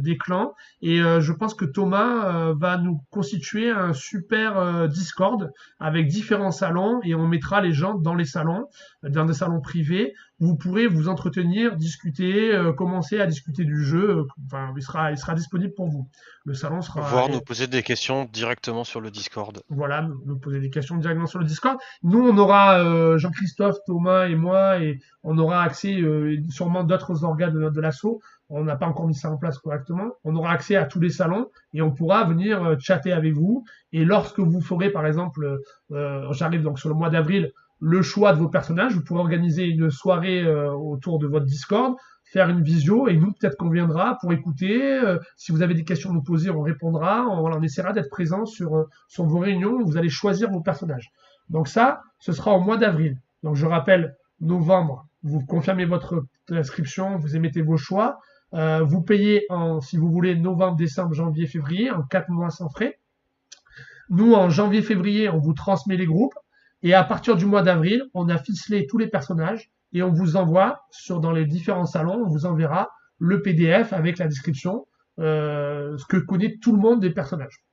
des clans et je pense que Thomas va nous constituer un super Discord avec différents salons et on mettra les gens dans les salons, dans des salons privés. Vous pourrez vous entretenir, discuter, commencer à discuter du jeu. Enfin, il sera disponible pour vous. Le salon sera. Voire nous poser des questions directement sur le Discord. Voilà, nous poser des questions directement sur le Discord. Nous, on aura Jean-Christophe, Thomas et moi, et on aura accès sûrement d'autres organes de l'assaut. On n'a pas encore mis ça en place correctement. On aura accès à tous les salons et on pourra venir chatter avec vous. Et lorsque vous ferez, par exemple, j'arrive donc sur le mois d'avril, le choix de vos personnages, vous pourrez organiser une soirée autour de votre Discord, faire une visio et nous, peut-être qu'on viendra pour écouter. Si vous avez des questions à nous poser, on répondra. Voilà, on essaiera d'être présent sur vos réunions où vous allez choisir vos personnages. Donc ça, ce sera au mois d'avril. Donc je rappelle, novembre, vous confirmez votre inscription, vous émettez vos choix. Vous payez si vous voulez, novembre, décembre, janvier, février, en 4 mois sans frais. Nous, en janvier, février, on vous transmet les groupes. Et à partir du mois d'avril, on a ficelé tous les personnages et on vous envoie dans les différents salons, on vous enverra le PDF avec la description, ce que connaît tout le monde des personnages.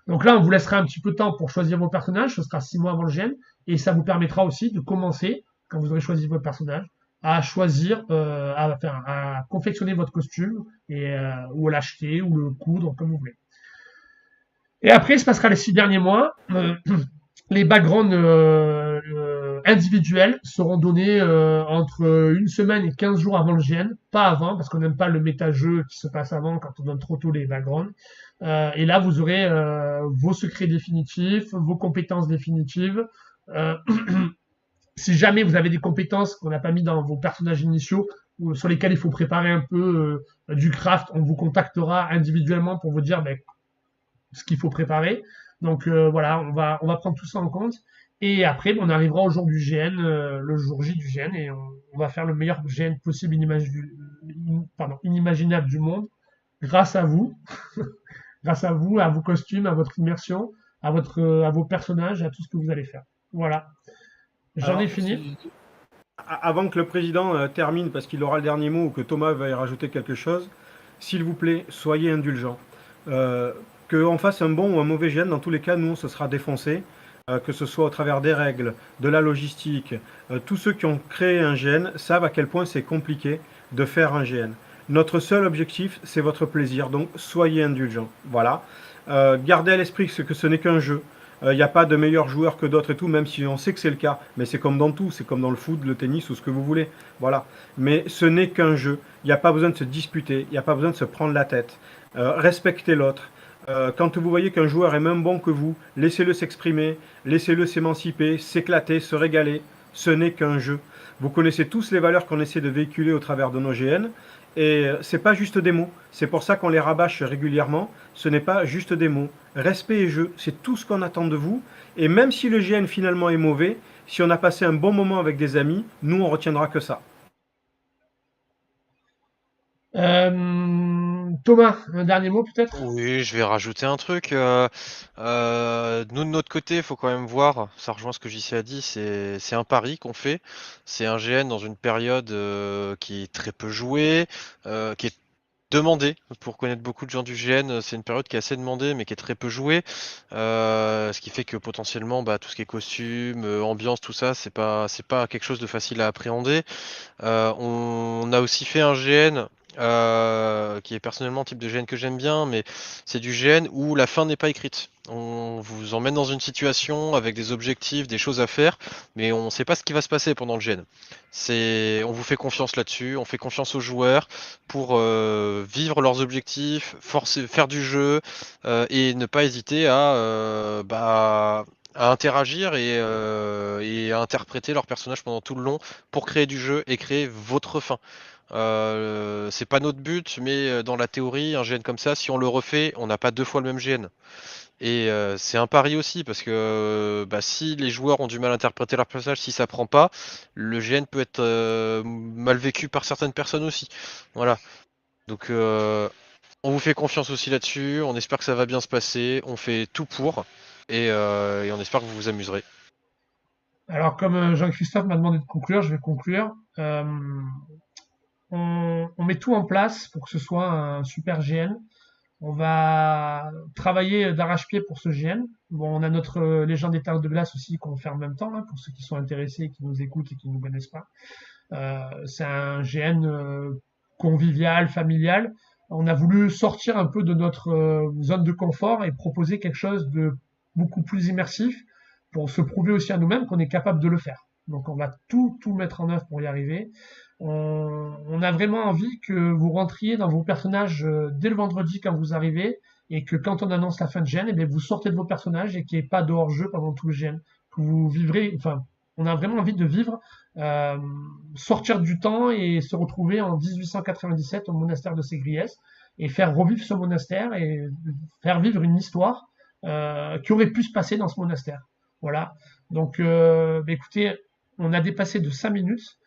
Donc là, on vous laissera un petit peu de temps pour choisir vos personnages, ce sera 6 mois avant le GN, et ça vous permettra aussi de commencer, quand vous aurez choisi votre personnage, à choisir, à confectionner votre costume, ou à l'acheter, ou le coudre, comme vous voulez. Et après, il se passera les 6 derniers mois. Les backgrounds individuels seront donnés entre une semaine et 15 jours avant le GN, pas avant, parce qu'on n'aime pas le méta-jeu qui se passe avant quand on donne trop tôt les backgrounds. Et là, vous aurez vos secrets définitifs, vos compétences définitives. Si jamais vous avez des compétences qu'on n'a pas mis dans vos personnages initiaux, ou sur lesquels il faut préparer un peu du craft, on vous contactera individuellement pour vous dire ce qu'il faut préparer. Donc voilà, on va prendre tout ça en compte. Et après, on arrivera au jour du GN, le jour J du GN, et on va faire le meilleur GN possible inimaginable du monde, grâce à vous, grâce à vous, à vos costumes, à votre immersion, à vos personnages, à tout ce que vous allez faire. Voilà. J'en ai fini. Avant que le président termine, parce qu'il aura le dernier mot, ou que Thomas va y rajouter quelque chose, s'il vous plaît, soyez indulgents. Qu'on fasse un bon ou un mauvais GN, dans tous les cas, nous, on se sera défoncé, que ce soit au travers des règles, de la logistique. Tous ceux qui ont créé un GN savent à quel point c'est compliqué de faire un GN. Notre seul objectif, c'est votre plaisir, donc soyez indulgents. Voilà. Gardez à l'esprit que ce n'est qu'un jeu. Il n'y a pas de meilleurs joueurs que d'autres et tout, même si on sait que c'est le cas. Mais c'est comme dans tout, c'est comme dans le foot, le tennis ou ce que vous voulez. Voilà. Mais ce n'est qu'un jeu. Il n'y a pas besoin de se disputer, il n'y a pas besoin de se prendre la tête. Respectez l'autre. Quand vous voyez qu'un joueur est même bon que vous, laissez-le s'exprimer, laissez-le s'émanciper, s'éclater, se régaler. Ce n'est qu'un jeu. Vous connaissez tous les valeurs qu'on essaie de véhiculer au travers de nos GN. Et c'est pas juste des mots. C'est pour ça qu'on les rabâche régulièrement. Ce n'est pas juste des mots. Respect et jeu, c'est tout ce qu'on attend de vous. Et même si le GN finalement est mauvais, si on a passé un bon moment avec des amis, nous on retiendra que ça. Thomas, un dernier mot peut-être? Oui, je vais rajouter un truc. Nous de notre côté, il faut quand même voir, ça rejoint ce que JC a dit, c'est un pari qu'on fait. C'est un GN dans une période qui est très peu jouée, qui est demandée. Pour connaître beaucoup de gens du GN, c'est une période qui est assez demandée, mais qui est très peu jouée. Ce qui fait que potentiellement, tout ce qui est costume, ambiance, tout ça, c'est pas quelque chose de facile à appréhender. On a aussi fait un GN. Qui est personnellement le type de GN que j'aime bien, mais c'est du GN où la fin n'est pas écrite. On vous emmène dans une situation avec des objectifs, des choses à faire, mais on ne sait pas ce qui va se passer pendant le GN. On vous fait confiance là-dessus, on fait confiance aux joueurs pour vivre leurs objectifs, faire du jeu et ne pas hésiter à interagir et à interpréter leur personnage pendant tout le long pour créer du jeu et créer votre fin. C'est pas notre but, mais dans la théorie, un GN comme ça, si on le refait, on n'a pas 2 fois le même GN. Et c'est un pari aussi, parce que si les joueurs ont du mal à interpréter leur personnage, si ça prend pas, le GN peut être mal vécu par certaines personnes aussi. Voilà. Donc on vous fait confiance aussi là-dessus, on espère que ça va bien se passer, on fait tout pour, et on espère que vous vous amuserez. Alors, comme Jean-Christophe m'a demandé de conclure, je vais conclure. On met tout en place pour que ce soit un super GN. On va travailler d'arrache-pied pour ce GN. Bon, on a notre légende des Terres de Glace aussi qu'on fait en même temps, pour ceux qui sont intéressés, qui nous écoutent et qui ne nous connaissent pas. C'est un GN convivial, familial. On a voulu sortir un peu de notre zone de confort et proposer quelque chose de beaucoup plus immersif pour se prouver aussi à nous-mêmes qu'on est capable de le faire. Donc on va tout mettre en œuvre pour y arriver. On a vraiment envie que vous rentriez dans vos personnages dès le vendredi quand vous arrivez et que quand on annonce la fin de GN, vous sortez de vos personnages et qu'il n'y ait pas de hors-jeu pendant tout le GN. Que vous vivrez, on a vraiment envie de vivre sortir du temps et se retrouver en 1897 au monastère de Ségriès et faire revivre ce monastère et faire vivre une histoire qui aurait pu se passer dans ce monastère. Voilà. Donc, écoutez, on a dépassé de 5 minutes.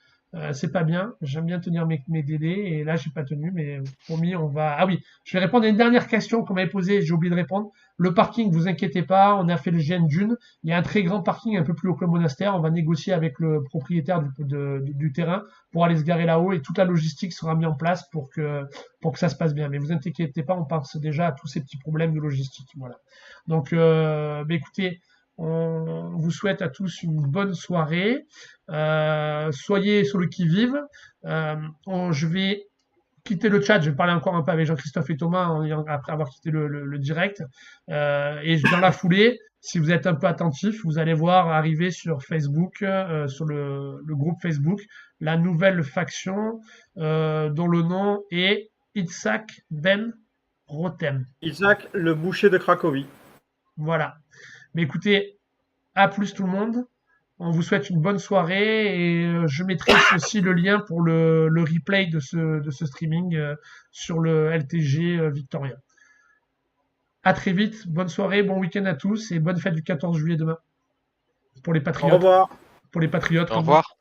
C'est pas bien. J'aime bien tenir mes délais et là j'ai pas tenu, mais promis on va. Ah oui, je vais répondre à une dernière question qu'on m'avait posée. J'ai oublié de répondre. Le parking, vous inquiétez pas, on a fait le GN Dune. Il y a un très grand parking un peu plus haut que le monastère. On va négocier avec le propriétaire du terrain pour aller se garer là-haut et toute la logistique sera mise en place pour que ça se passe bien. Mais vous inquiétez pas, on pense déjà à tous ces petits problèmes de logistique. Voilà. Donc, écoutez. On vous souhaite à tous une bonne soirée. Soyez sur le qui-vive. Je vais quitter le chat. Je vais parler encore un peu avec Jean-Christophe et Thomas après avoir quitté le direct. Et dans la foulée, si vous êtes un peu attentif, vous allez voir arriver sur Facebook, sur le groupe Facebook, la nouvelle faction dont le nom est Itzhak Ben Rotem. Isaac, le boucher de Cracovie. Voilà. Mais écoutez, à plus tout le monde. On vous souhaite une bonne soirée et je mettrai aussi le lien pour le replay de ce streaming sur le LTG Victoria. À très vite, bonne soirée, bon week-end à tous et bonne fête du 14 juillet demain. Pour les patriotes. Au revoir. Pour les patriotes. Au revoir.